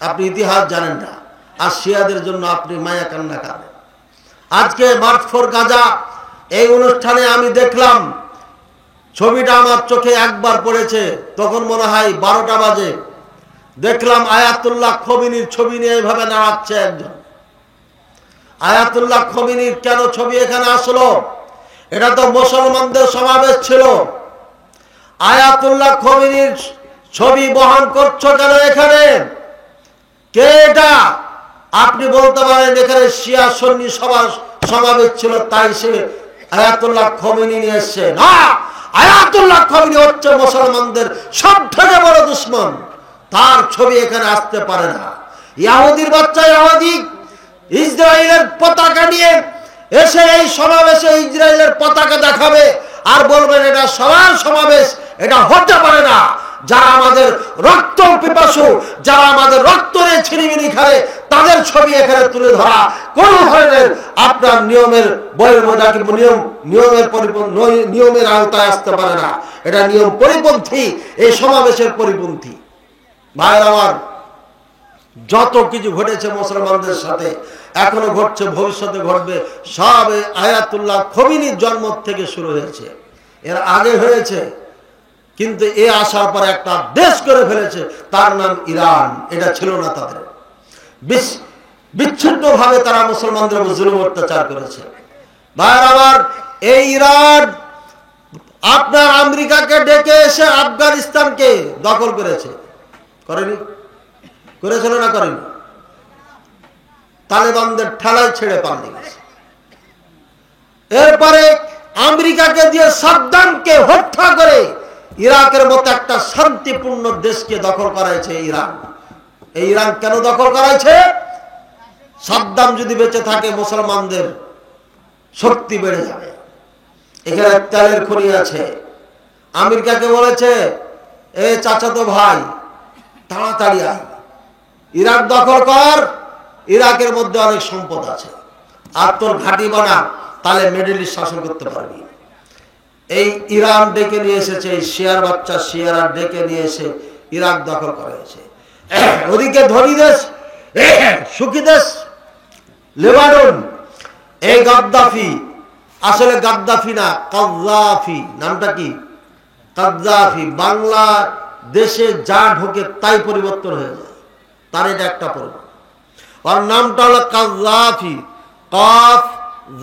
আপনি ইতিহাস জানেন না, আর শিয়াদের জন্য আপনি মায়া কান্না কাঁদেন। আজকে মার্চ ফর গাজা এই অনুষ্ঠানে আমি দেখলাম, ছবিটা আমার চোখে একবার পড়েছে, তখন মনে হয় 12টা বাজে। দেখলাম আয়াতুল্লাহ খোমেনির ছবি নিয়ে এইভাবে নাড়াচ্ছে একজন। আয়াতুল্লাহ খোমেনির কেন ছবি এখানে আসলো? এটা তো মুসলমানদের সমাবেশ ছিল। আয়াতুল্লাহ খোমেনির ছবি বহন করছো কেন এখানে? কে এটা? আপনি বলতে পারেন এখানে শিয়া সুন্নি সবার সমাবেশ ছিল, তাই সে আয়াতুল্লাহ খোমেনি নিয়ে এসছে। না, আয়াতুল্লাহ খোমেনি হচ্ছে মুসলমানদের সব থেকে বড় দুশমন। তার ছবি এখানে আসতে পারে না। ইহুদির বাচ্চা ইহুদি ইসরায়েলের পতাকা নিয়ে এসে এই সমাবেশে ইসরায়েলের পতাকা দেখাবে আর বলবেন এটা সবার সমাবেশ, এটা হতে পারে না। যারা আমাদের রক্ত পিপাসু, যারা আমাদের রক্ত নিয়ে ছিনিমিনি খায়, তাদের ছবি এখানে তুলে ধরা কোন ধরনের আপনার নিয়মের নিয়মের আওতায় আসতে পারে না। এটা নিয়ম পরিপন্থী, এই সমাবেশের পরিপন্থী। ভাইয়ের আমার, যত কিছু ঘটেছে মুসলমানদের সাথে, এখনো ঘটছে, ভবিষ্যতে ঘটবে, সব আয়াতুল্লাহ খোমেনির জন্ম থেকে শুরু হয়েছে। এর আগে হয়েছে, কিন্তু এ আসার পর একটা দেশ করে ফেলেছে, তার নাম ইরান। এটা ছিল না তাদের। বিচ্ছিন্ন ভাবে তারা মুসলমানদের উপর জুলুম অত্যাচার করেছে। ভাইয়ের আমার, এই ইরান আপনার আমেরিকাকে ডেকে এসে আফগানিস্তানকে দখল করেছে। করেনি? করেছিল না করেনি? তালেবানদের ঠেলায় ছেড়ে পালিয়ে গেছে। এরপরে আমেরিকাকে দিয়ে সাদ্দামকে হত্যা করে ইরাকের মতো একটা শান্তিপূর্ণ দেশকে দখল করাইছে ইরান। এই ইরান কেন দখল করাইছে? সাদ্দাম যদি বেঁচে থাকে মুসলমানদের শক্তি বেড়ে যাবে। এখানে তেলের খনি আছে। আমেরিকাকে বলেছে, এ চাচাতো ভাই, তাড়াতাড়ি আয়, ইরাক দখল কর, ইরাকের মধ্যে অনেক সম্পদ আছে, আর তোর ঘাঁটি বানা, তাহলে মিডল ইস্ট শাসন করতে পারবি। এই ইরান ডেকে নিয়ে এসেছে, এই শিয়ার বাচ্চা শিয়ারা ডেকে নিয়ে এসে ইরাক দখল করেছে। ওদিকে ধনী দেশ, সুখী দেশ লেবানন, এই গাদ্দাফি, আসলে গাদ্দাফি না, কাদ্দাফি। নামটা কি? কাদ্দাফি। বাংলা দেশে যা ঢোকে তাই পরিবর্তন হয়ে যায়, তার এটা একটা পরিবর্তন। ওর নামটা হলো কাদ্দাফি। কফ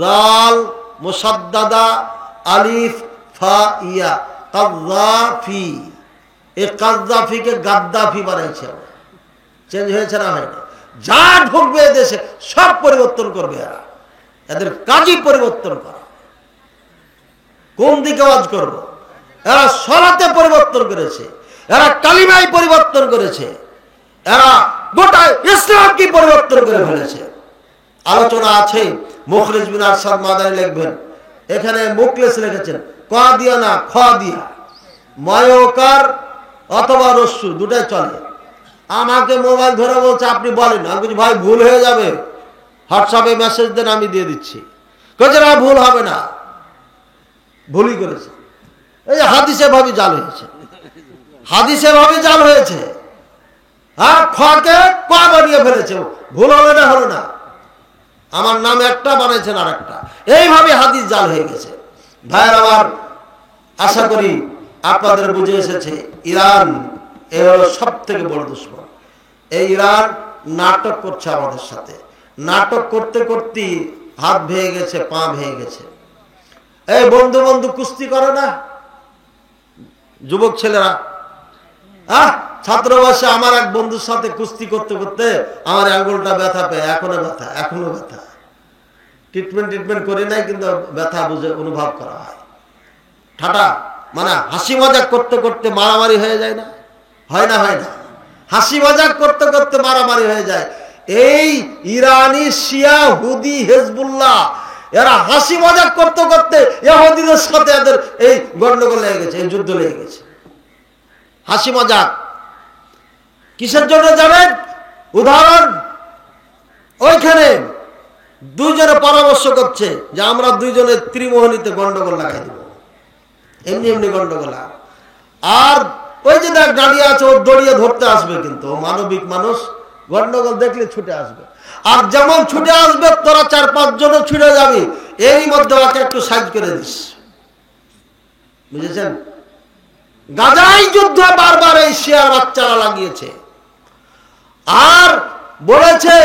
জাল মুসাদ্দাদা আলিফ ফা ইয়া, কাদ্দাফি। এই কাদ্দাফিকে গাদ্দাফি বানাইছে। চেঞ্জ হয়েছে না? হয় না? যা ঢুকবে দেশে সব পরিবর্তন করবে এরা। এদের কাজই পরিবর্তন করা। কোন দিকে আওয়াজ করব? এরা সরাতে পরিবর্তন করেছে, এরা কালিমায় পরিবর্তন করেছে, এরা গোটা ইসলামকে পরিবর্তন করে ফেলেছে। আলোচনা আছে, মুখলিস বিন আরশাদ মাদানী লিখবেন, এখানে মুখলিস লিখেছেন ক দিয়া না খ দিয়া, ময়কার অথবা রস্যু দুটাই চলে। আমাকে মোবাইল ধরে বলছে আপনি বলেন। আমি বলছি ভাই ভুল হয়ে যাবে, হোয়াটসঅ্যাপে মেসেজ দেন, আমি দিয়ে দিচ্ছি। বলছে না, ভুল হবে না। ভুলই করেছে। এই যে হাদিসে ভাবে জাল হয়েছে, হাদিসে ভাবে জাল হয়েছে। হ্যাঁ, খকে ক বানিয়ে ফেলেছে। ভুল হলো না? হলো না। আমার নাম একটা বানাইছেন আর একটা, এইভাবে হাদিস জাল হয়ে গেছে। ভাইয়ের আমার, আশা করি আপনাদের বুঝে এসেছে, ইরান এ হলো সব থেকে বড় দুশমন। এই ইরান নাটক করছে আমাদের সাথে। নাটক করতে করতে হাত ভেঙে গেছে, পা ভেঙে গেছে। এই বন্ধু বন্ধু কুস্তি করে না যুবক ছেলেরা? ছাত্র বয়সে আমার এক বন্ধুর সাথে কুস্তি করতে করতে আমার আঙ্গুলটা ব্যথা পেয়ে এখনো ব্যথা, এখনো ব্যথা। ট্রিটমেন্ট করি নাই, কিন্তু ব্যথা বুঝে অনুভব করা হয়। ঠাটা মানে হাসি মজাক করতে করতে মারামারি হয়ে যায় না? হয় না? হয় না? হাসি মজাক করতে করতে মারামারি হয়ে যায়। এই ইরানি শিয়া হুদি হেজবুল্লাহ এরা হাসি মজাক করতে করতে ইহুদিদের সাথে এদের এই গন্ডগোল লেগে গেছে, এই যুদ্ধ লেগে গেছে। হাসি মজাক কিসের জন্য জানেন? উদাহরণ, ওইখানে দুইজনে পরামর্শ করছে যে আমরা দুইজনে ত্রিমোহনীতে গন্ডগোল লাগাই দেব, এমনি এমনি গন্ডগোল। আর ওই যে দেখ দাঁড়িয়ে আছে, ও দড়িয়ে ধরতে আসবে, কিন্তু ও মানবিক মানুষ, গন্ডগোল দেখলে ছুটে আসবে, আর যেমন ছুটে আসবে তোরা 4-5 জনও ছুটে যাবি, এরই মধ্যে ওকে একটু সাইজ করে দিস। বুঝেছেন? গাজাই যুদ্ধ বারবার এই শিয়ার বাচ্চারা লাগিয়েছে, আর বলেছে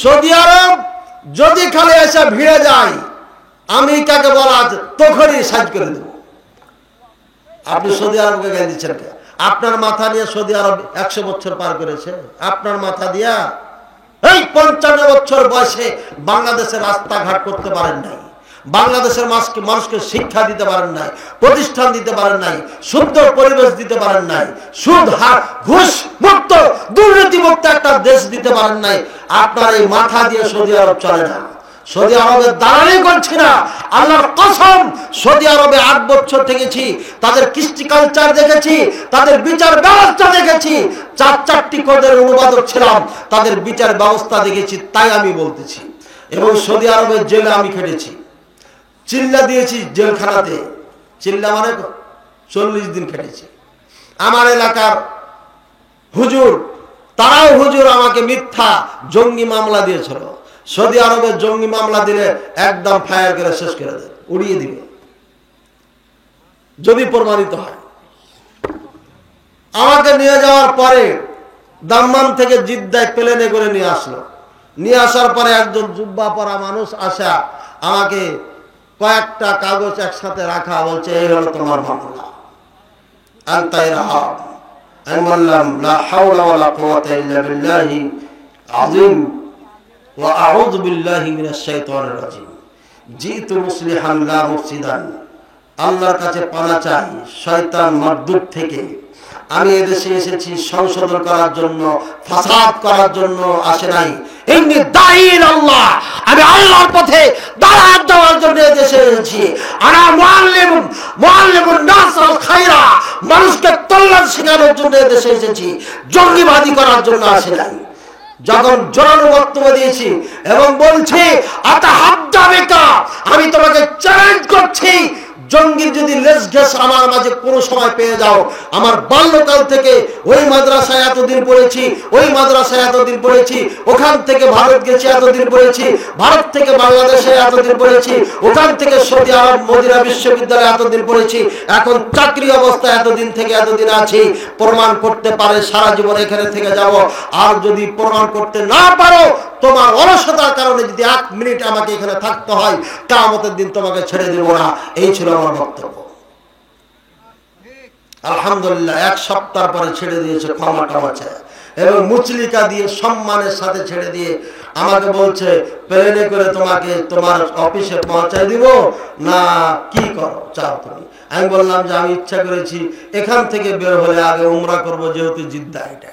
সৌদি আরব যদি খালি এসে ভিড়ে যায় আমেরিকাকে বলা তখনই সাইজ করে দেব। আপনি সৌদি আরবকে গায়ে দিচ্ছেন কে? আপনার মাথা নিয়ে সৌদি আরব 100 বছর পার করেছে, আপনার মাথা দিয়া এই 55 বছর বয়সে বাংলাদেশের রাস্তাঘাট করতে পারেন নাই, বাংলাদেশের মানুষকে শিক্ষা দিতে পারেন নাই, প্রতিষ্ঠান দিতে পারেন নাই, সুন্দর পরিবেশ দিতে পারেন নাই, সুদ হার ঘুষ মুক্ত দুর্নীতি মুক্ত একটা দেশ দিতে পারেন নাই। আপনার এই মাথা দিয়ে সৌদি আরব চলে না। সৌদি আরবের দালালি করছি না, আল্লাহর কসম। সৌদি আরবে 8 বছর থেকেছি, তাদের কৃষ্টি কালচার দেখেছি, তাদের বিচার ব্যবস্থা দেখেছি, 4-4টি কোডের অনুবাদক ছিলাম, তাদের বিচার ব্যবস্থা দেখেছি, তাই আমি বলতেছি। এবং সৌদি আরবের জেলে আমি খেটেছি, চিল্লা দিয়েছি জেলখানাতে, চিল্লা মানে 40 দিন খেটেছি। আমার এলাকার হুজুর, তারাও হুজুর আমাকে মিথ্যা জঙ্গি মামলা দিয়েছিল। সৌদি আরবের জঙ্গি মামলা দিলে একদম ফায়ার করে শেষ করে দেবে, উড়িয়ে দিবে যদি প্রমাণিত হয়। আমাকে নিয়ে যাওয়ার পরে দাম্মাম থেকে জিদ্দায় প্লেনে করে নিয়ে আসলো। নিয়ে আসার পরে একজন জুব্বা পরা মানুষ আসা আমাকে কয়েকটা কাগজ একসাথে রাখা, বলছে এই হলো তোমার মামলা। আনতাই রাহা আমি বললাম লা হাওলা ওয়ালা কুওয়াতা ইল্লা বিল্লাহি আযীম ওয়া আউযু বিল্লাহি মিনাশ শাইতানির রাজীম। জিতু মুসলিহান লা মুফসিদান। আল্লাহর কাছে পানা চাই শয়তান মারদুদ থেকে। আমি এদেশে এসেছি সংশোধন করার জন্য, ফাসাদ করার জন্য আসে নাই। ইন্নী দাঈন আল্লাহ, আমি আল্লাহর পথে দাওয়াত দেওয়ার জন্য এদেশে এসেছি। আনা মুআল্লিমুন নাস আল খায়রা, মানুষকে কল্যাণ শেখানোর জন্য এদেশে এসেছি, জঙ্গিবাদী করার জন্য আসে নাই। যখন জোরালো বক্তব্য দিয়েছি এবং বলছি আতাহাদ্দা বিকা, আমি তোমাকে চ্যালেঞ্জ করছি, জঙ্গির যদি লেজ ঘেঁষ আমার মাঝে কোনো সময় পেয়ে যাও। আমার বাল্যকাল থেকে ওই মাদ্রাসায় এতদিন পড়েছি, ওই মাদ্রাসায় এতদিন পড়েছি, ওখান থেকে ভারত গেছি এতদিন পড়েছি, ভারত থেকে বাংলাদেশে এতদিন পড়েছি, ওখান থেকে সৌদি আরব মদিনা বিশ্ববিদ্যালয়ে এতদিন পড়েছি, এখন চাকরি অবস্থা এতদিন থেকে এতদিন আছি। প্রমাণ করতে পারে সারা জীবন এখানে থেকে যাব। আর যদি প্রমাণ করতে না পারো, তোমার অলসতার কারণে যদি 1 মিনিট আমাকে এখানে থাকতে হয়, কিয়ামতের দিন তোমাকে ছেড়ে দেব না। এই ছিল আমার বক্তব্য। আলহামদুলিল্লাহ 1 সপ্তাহ পরে ছেড়ে দিয়েছে ক্ষমা চায় এবং মুচলিকা দিয়ে সম্মানের সাথে ছেড়ে দিয়ে আমাকে বলছে প্লেনে করে তোমাকে তোমার অফিসে পৌঁছায় দিব না কি করো চাও তুমি। আমি বললাম যে আমি ইচ্ছা করেছি এখান থেকে বের হলে আগে উমরা করব, যেহেতু জিদ্দা এটা,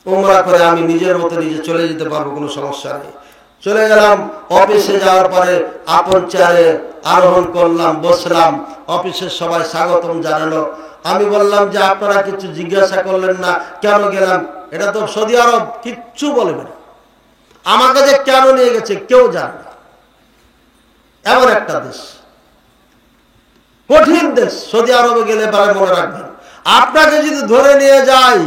উমরা করে আমি নিজের মতো নিজে চলে যেতে পারবো, কোনো সমস্যা নেই। চলে গেলাম। অফিসে যাওয়ার পরে আপন চেয়ারে আরোহণ করলাম, বসলাম। অফিসের সবাই স্বাগতম জানালো। আমি বললাম যে আপনারা কিছু জিজ্ঞাসা করলেন না, কেন গেলাম? এটা তো সৌদি আরব, কিচ্ছু বলবে না। আমাকে যে কেন নিয়ে গেছে কেউ জানে না। এমন একটা দেশ, কঠিন দেশ। সৌদি আরবে গেলে পরে মনে রাখবেন, আপনাকে যদি ধরে নিয়ে যায়,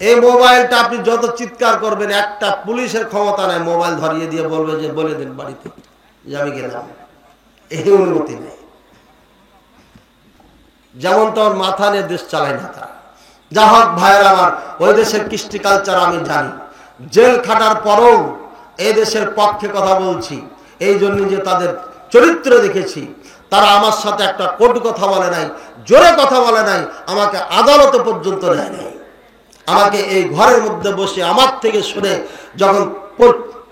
এই মোবাইলটা আপনি যত চিৎকার করবেন, একটা পুলিশের ক্ষমতা নেই মোবাইল ধরিয়ে দিয়ে বলবে যে বলে দেন বাড়িতে যে আমি গেলাম। এই অনুমতি নেই। যেমন তোর মাথা নিয়ে দেশ চালায় না তারা। যা হোক ভাইয়ের আমার, ওই দেশের কৃষ্টি কালচার আমি জানি। জেল খাটার পরেও এই দেশের পক্ষে কথা বলছি, এই জন্য যে তাদের চরিত্র দেখেছি। তারা আমার সাথে একটা কটু কথা বলে নাই, জোরে কথা বলে নাই, আমাকে আদালতে পর্যন্ত নেয় নাই। আমাকে এই ঘরের মধ্যে বসে আমার থেকে শুনে যখন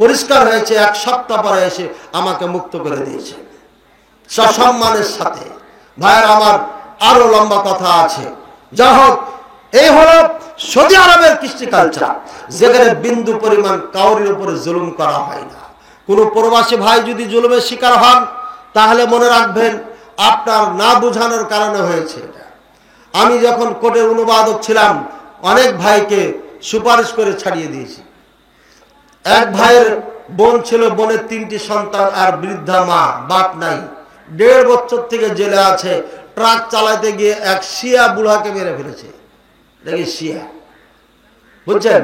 পরিষ্কার হয়েছে, 1 সপ্তাহ পরে এসে আমাকে মুক্ত করে দিয়েছে সসম্মানের সাথে। ভাইয়ের আমার, আরো লম্বা কথা আছে। যা হোক, এই হলো সৌদি আরবের কৃষ্টি কালচার, যেখানে বিন্দু পরিমাণ কাউরির উপরে জুলুম করা হয় না। কোন প্রবাসী ভাই যদি জুলুমের শিকার হন, তাহলে মনে রাখবেন আপনার না বুঝানোর কারণে হয়েছে। আমি যখন কোর্টের অনুবাদক ছিলাম, অনেক ভাইকে সুপারিশ করে ছাড়িয়ে দিয়েছি। এক ভাইয়ের বোন ছিল, বোনের 3টি সন্তান আর বৃদ্ধা মা, বাপ নাই, 1.5 বছর থেকে জেলে আছে। ট্রাক চালাতে গিয়ে এক শিয়া বুড়াকে মেরে ফেলেছে। দেখি শিয়া, বুঝছেন?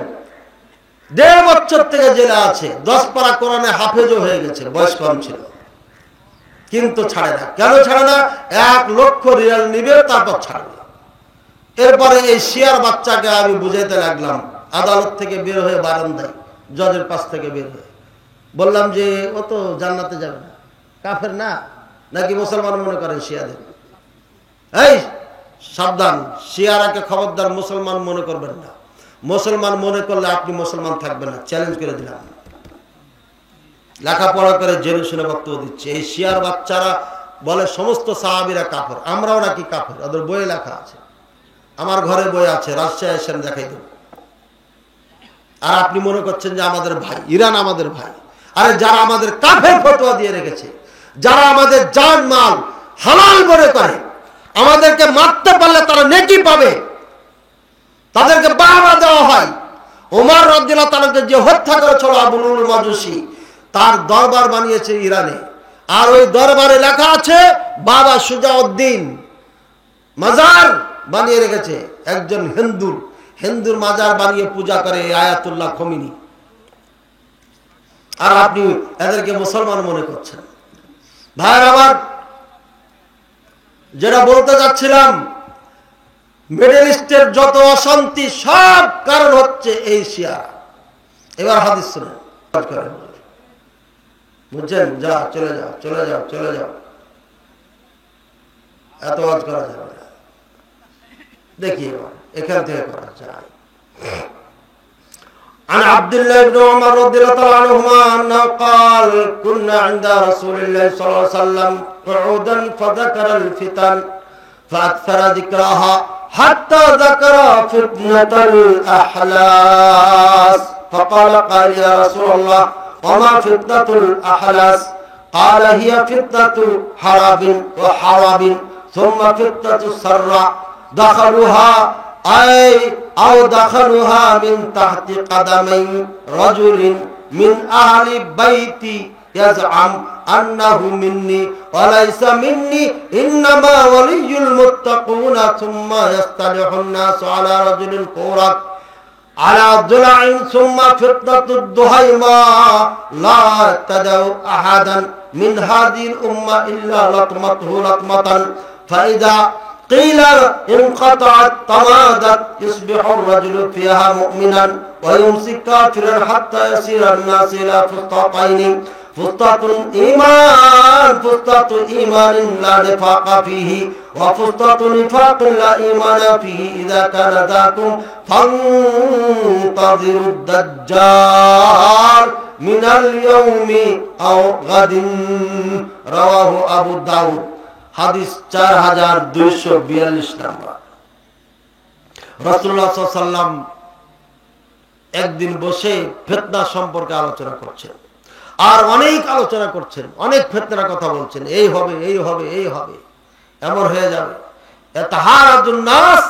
1.5 বছর থেকে জেলে আছে, 10 পারা কোরআনে হাফেজও হয়ে গেছে, বয়স কম ছিল, কিন্তু ছাড়ে না। কেন ছাড়ে না? 1 লক্ষ রিয়াল নিবে, তারপর ছাড়বে। এরপরে এই শিয়ার বাচ্চাকে আমি বুঝাইতে লাগলাম, আদালত থেকে বের হয়ে বারান্দায় জজের পাশ থেকে বের হয়ে বললাম যে ও তো জান্নাতে যাবে না, কাফের না, নাকি মুসলমান মনে করেন শিয়াদের? এই সাবধান, শিয়ারাকে খবরদার মুসলমান মনে করবেন না। মুসলমান মনে করলে আপনি মুসলমান থাকবেন না, চ্যালেঞ্জ করে দিলাম। লেখাপড়া করে জেনে শুনে বক্তব্য দিচ্ছে। এই শিয়ার বাচ্চারা বলে সমস্ত সাহাবীরা কাফের, আমরাও নাকি কাফের, ওদের বইয়ে লেখা আছে। আমার ঘরে বই আছে, রাজশাহী এসে দেখাই দেব। আর আপনি মনে করছেন যে আমাদের ভাই, ইরান আমাদের ভাই। আরে যারা আমাদের কাফের ফতোয়া দিয়ে রেখেছে, যারা আমাদের জান মাল হালাল মনে করে, আমাদেরকে মারতে পারলে তারা নেকি পাবে, তাদেরকে বাহবা দেওয়া হয়। ওমর রাদিয়াল্লাহু তাআলাকে যে হত্যা করেছিল আবু লুলুল মাজুসি, তার দরবার বানিয়েছে ইরানে। আর ওই দরবারে লেখা আছে বাবা সুজাউদ্দিন মাজার বানিয়ে রেখেছে একজন হিন্দুর মাজার বানিয়ে পূজা করে আয়াতুল্লাহ খমিনি। আর আপনি এদেরকে মুসলমান মনে করছেন। ভাইয়ের আমার, যেটা বলতে যাচ্ছিলাম, মিডল ইস্টের যত অশান্তি সব কারণ হচ্ছে এই শিয়া। এবার হাদিস শুনুন, বুঝছেন? যা চলে যাও, চলে যাও, চলে যাও, এত ওয়াজ করা যাবে না। দেখি এখান থেকে করা যায়। عن عبد الله بن عمر رضي الله تعالى عنهما أنه قال كنا عند رسول الله صلى الله عليه وسلم قعودا فذكر الفتن فأكثر ذكرها حتى ذكر فتنة الأحلاس فقال قال يا رسول الله وما فتنة الأحلاس؟ قال هي فتنة حرب وحرب ثم فتنة السراء دخلوها أو دخلوها من تحت قدمي رجل من أهل بيتي يزعم أنه مني وليس مني إنما ولي المتقون ثم يصطلح الناس على رجل قورك على ضلع ثم فتنة الدهيمة لا تدع أحدا من هذه الأمة إلا لطمته لطمة فإذا قيل انقطعت تمادت يصبح الرجل فيها مؤمنا ويمسك كافرا حتى يصير الناس إلى فسطاطين فسطاط إيمان لا نفاق فيه وفسطاط نفاق لا إيمان فيه إذا كان ذاكم فانتظروا الدجال من اليوم أو غد رواه أبو داود হাদিস 4242 নম্বর। রাসূলুল্লাহ সাল্লাল্লাহু আলাইহি ওয়াসাল্লাম একদিন বসে ফিতনা সম্পর্কে আলোচনা করছেন, আর অনেক আলোচনা করছেন, অনেক ফিতনার কথা বলছেন। এই হবে, এই হবে, এই হবে, এমন হয়ে যাবে। তাহারাজুন নাস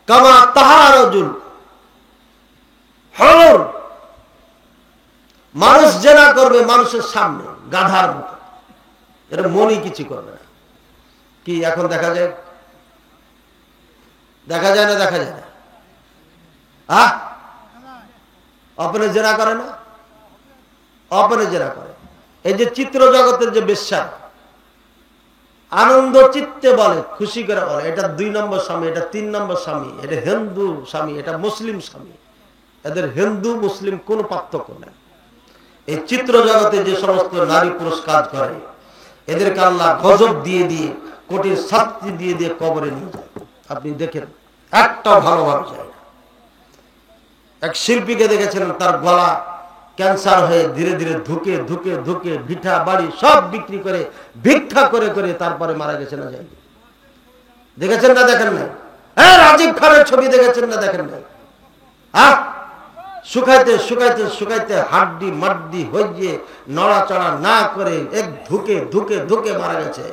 কামা তাহারাজুল হুর, মানুষ জেনা করবে মানুষের সামনে গাধার মতো, এটা মনই কিছু করবে না। কি এখন দেখা যায়? দেখা যায় না? দেখা যায় না? আপনি জেনা করে না? আপনি জেনা করে। এই যে চিত্র জগতের যে বেশ্যা, আনন্দ চিত্তে বলে, খুশি করে বলে এটা 2 নম্বর স্বামী, এটা 3 নম্বর স্বামী, এটা হিন্দু স্বামী, এটা মুসলিম স্বামী। এদের হিন্দু মুসলিম কোন পার্থক্য নেই। এই চিত্র জগতে যে সমস্ত নারী পুরুষ কাজ করে, এদেরকে আল্লাহ গজব দিয়ে দিয়ে, কঠিন শাস্তি দিয়ে দিয়ে কবরে নিয়ে যায়। আপনি দেখেন, একটা ভালোভাবে যায় না। এক শিল্পীকে দেখেছিলেন, তার গলা ক্যান্সার হয়ে ধীরে ধীরে ধুকে ধুকে ধুকে ভিটা বাড়ি সব বিক্রি করে ভিক্ষা করে করে তারপরে মারা গেছে না যায়? দেখেছেন না? দেখেন না? হ্যাঁ, রাজীব খানের ছবি দেখেছেন না? দেখেন না? শুকাইতে শুকাইতে শুকাইতে হাড্ডি মাড্ডি হয়ে নড়াচড়া না করে এক ধুকে ধুকে ধুকে মারা গেছে।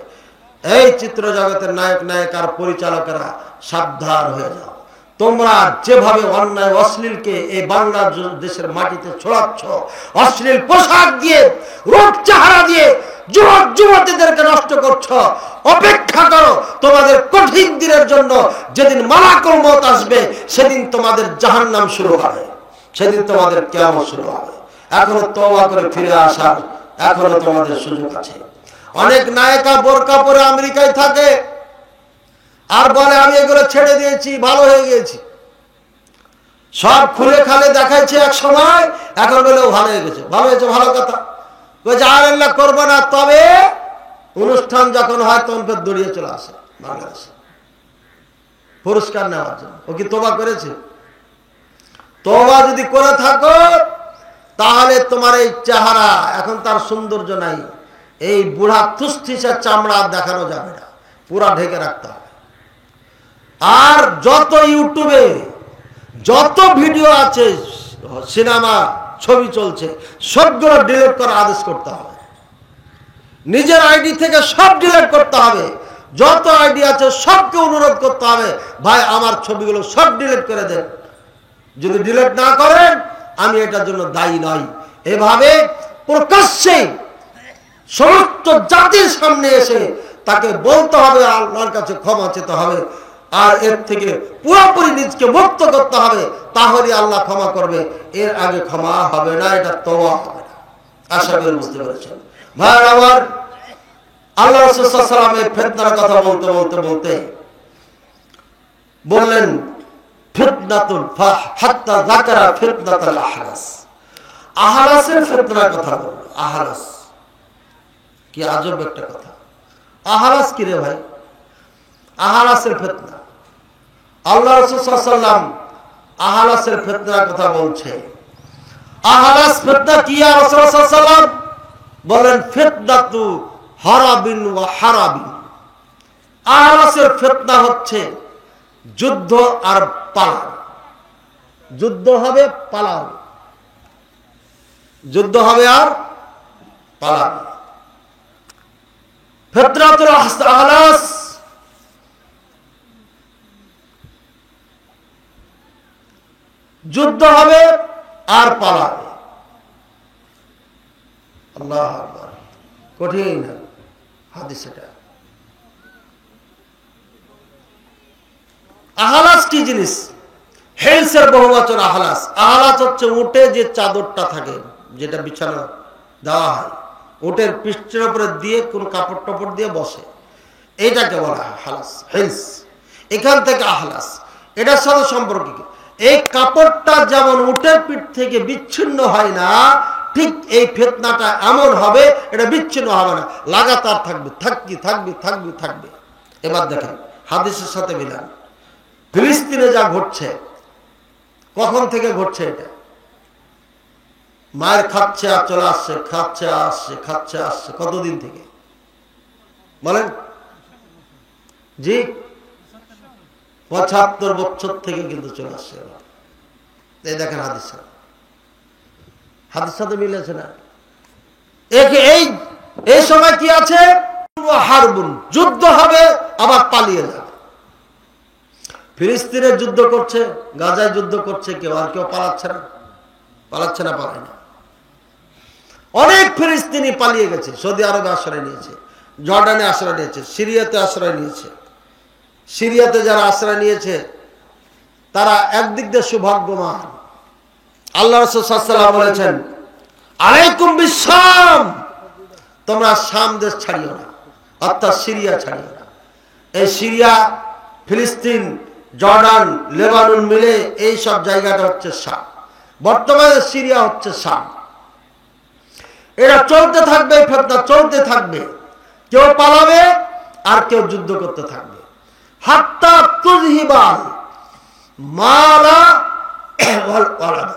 এই চিত্র জগতের নায়ক নায়িকার পরিচালকেরা সাবধান হয়ে যাও। তোমরা যেভাবে অন্যায় অশ্লীলকে এই বাংলাদেশের মাটিতে ছড়াচ্ছ, অশ্লীল পোশাক দিয়ে, রূপ চেহারা দিয়ে যুবক যুবতীদেরকে নষ্ট করছ, অপেক্ষা করো তোমাদের কঠিন দিনের জন্য, যেদিন মালাকুল মউত আসবে, সেদিন তোমাদের জাহান্নাম শুরু হবে, সেদিন তোমাদের কিয়ামত শুরু হবে। এখনো তওবা করে ফিরে আসার এখনো তোমাদের সুযোগ আছে। অনেক নায়িকা বোরকা পরে আমেরিকায় থাকে আর বলে আমি এগুলো ছেড়ে দিয়েছি, ভালো হয়ে গেছি, সব খুলে খালে দেখাইছে এক সময়, এখন বলেও ভালো হয়ে গেছে। ভালো হয়েছে, ভালো কথা, বলছে আর আল্লাহ করবো না, তবে অনুষ্ঠান যখন হয় তখন ফের দৌড়িয়ে চলে আসে বাংলাদেশে পুরস্কার নেওয়ার জন্য। ও কি তওবা করেছে? তওবা যদি করে থাকো তাহলে তোমার এই চেহারা, এখন তার সৌন্দর্য নাই, এই বুড়া তুষ্টিসা চামড়া দেখানো যাবে না, পুরা ঢেকে রাখতে হবে। আর যত ইউটিউবে যত ভিডিও আছে, সিনেমা ছবি চলছে, সবগুলো ডিলিট করার আদেশ করতে হবে। নিজের আইডি থেকে সব ডিলিট করতে হবে। যত আইডি আছে সবকে অনুরোধ করতে হবে, ভাই আমার ছবিগুলো সব ডিলিট করে দেন। যদি ডিলিট না করেন আমি এটার জন্য দায়ী নই। এভাবে প্রকাশ্যে সমস্ত জাতির সামনে এসে তাকে বলতে হবে, আল্লাহর কাছে ক্ষমা চেতে হবে, আর এর থেকে পুরোপুরি নিজকে মুক্ত করতে হবে, তাহলে আল্লাহ ক্ষমা করবে। এর আগে ক্ষমা হবে না, এটা তওবা হবে না। আশা করি বুঝতে পেরেছেন ভাই আমার। আল্লাহ রাসূল সাল্লাল্লাহু আলাইহি ওয়াসাল্লামের ফিতনার কথা বলতে বলতে বলতে বললেন ফিতনাতুল ফাহ হাত্তা যাকারা ফিতনাতুল আহলাস। আহলাসের ফিতনার কথা বলল। আহলাস কি আজব একটা কথা। আহলাস কি রে ভাই? আহলাসের ফিতনা। আল্লাহ রাসূল সাল্লাল্লাহু আলাইহি ওয়াসাল্লাম আহলাসের ফিতনার কথা বলছে। আহলাস ফিতনা কি ইয়া রাসূলুল্লাহ সাল্লাল্লাহু আলাইহি ওয়াসাল্লাম? বলেন ফিতনাতু হারাবিন ওয়া হারাবিন। আহলাসের ফিতনা হচ্ছে যুদ্ধ আর পালানো। যুদ্ধ হবে, পালানো, যুদ্ধ হবে আর পালানো। ফিতনাতুল আহলাস যুদ্ধ হবে আর পালাবে। আল্লাহ আকবার, কঠিন হাদিস এটা। আহলাস কি জিনিস? হেলসের বহুবচন আহলাস। আহলাস হচ্ছে উটে যে চাদরটা থাকে, যেটা বিছানা দেওয়া হয়, উটের পৃষ্ঠের উপরে দিয়ে কোন কাপড় টাপড় দিয়ে বসে, এইটাকে বলা হয় আহলাস, হেলস। এখান থেকে আহলাস, এটার সাথে সম্পর্ক কি? এই কাপড়টা যেমন উটের পিঠ থেকে বিচ্ছিন্ন হয় না, ঠিক এই ফিতনাটা এমন হবে, এটা বিচ্ছিন্ন হবে না, লাগাতার থাকবে, থাকবে থাকবে থাকবে থাকবে। এবার দেখেন হাদিসের সাথে মিলান। ফিলিস্তিনে যা ঘটছে, কখন থেকে ঘটছে এটা? মায়ের খাচ্ছে আর চলে আসছে, খাচ্ছে আসছে, খাচ্ছে আসছে, কতদিন থেকে বলেন? জি ৭৫ বছর থেকে কিন্তু চলে আসছে। এই দেখেন হাদিস, হাদিস সাথে মিলেছে না? এই সময় কি আছে? হারবুন, যুদ্ধ হবে, আবার পালিয়ে যাবে। ফিলিস্তিনে যুদ্ধ করছে, গাজায় যুদ্ধ করছে, কেউ আর কেউ পালাচ্ছে না, পালাচ্ছে না, পালায় না। অনেক ফিলিস্তিনি পালিয়ে গেছে, সৌদি আরবে আশ্রয় নিয়েছে, জর্ডানে আশ্রয় নিয়েছে, সিরিয়াতে আশ্রয় নিয়েছে। সিরিয়াতে যারা আশ্রয় নিয়েছে তারা একদিক দিয়ে সৌভাগ্যবান। আল্লাহ রাসূল সাল্লাল্লাহু আলাইহি ওয়াসাল্লাম বলেছেন, আলাইকুম বিশাম, তোমরা শাম দেশ ছাড়িও না, অর্থাৎ সিরিয়া ছাড়িও না। এই সিরিয়া, ফিলিস্তিন, জর্ডান, লেবানন মিলে এই সব জায়গাটা হচ্ছে শাম। বর্তমানে সিরিয়া হচ্ছে শাম। এটা চলতে থাকবে, ফিতনা চলতে থাকবে, কেউ পালাবে আর কেউ যুদ্ধ করতে থাকবে। হাত্তা তুযহিবাল মালা ওয়াল ওয়ালাদ,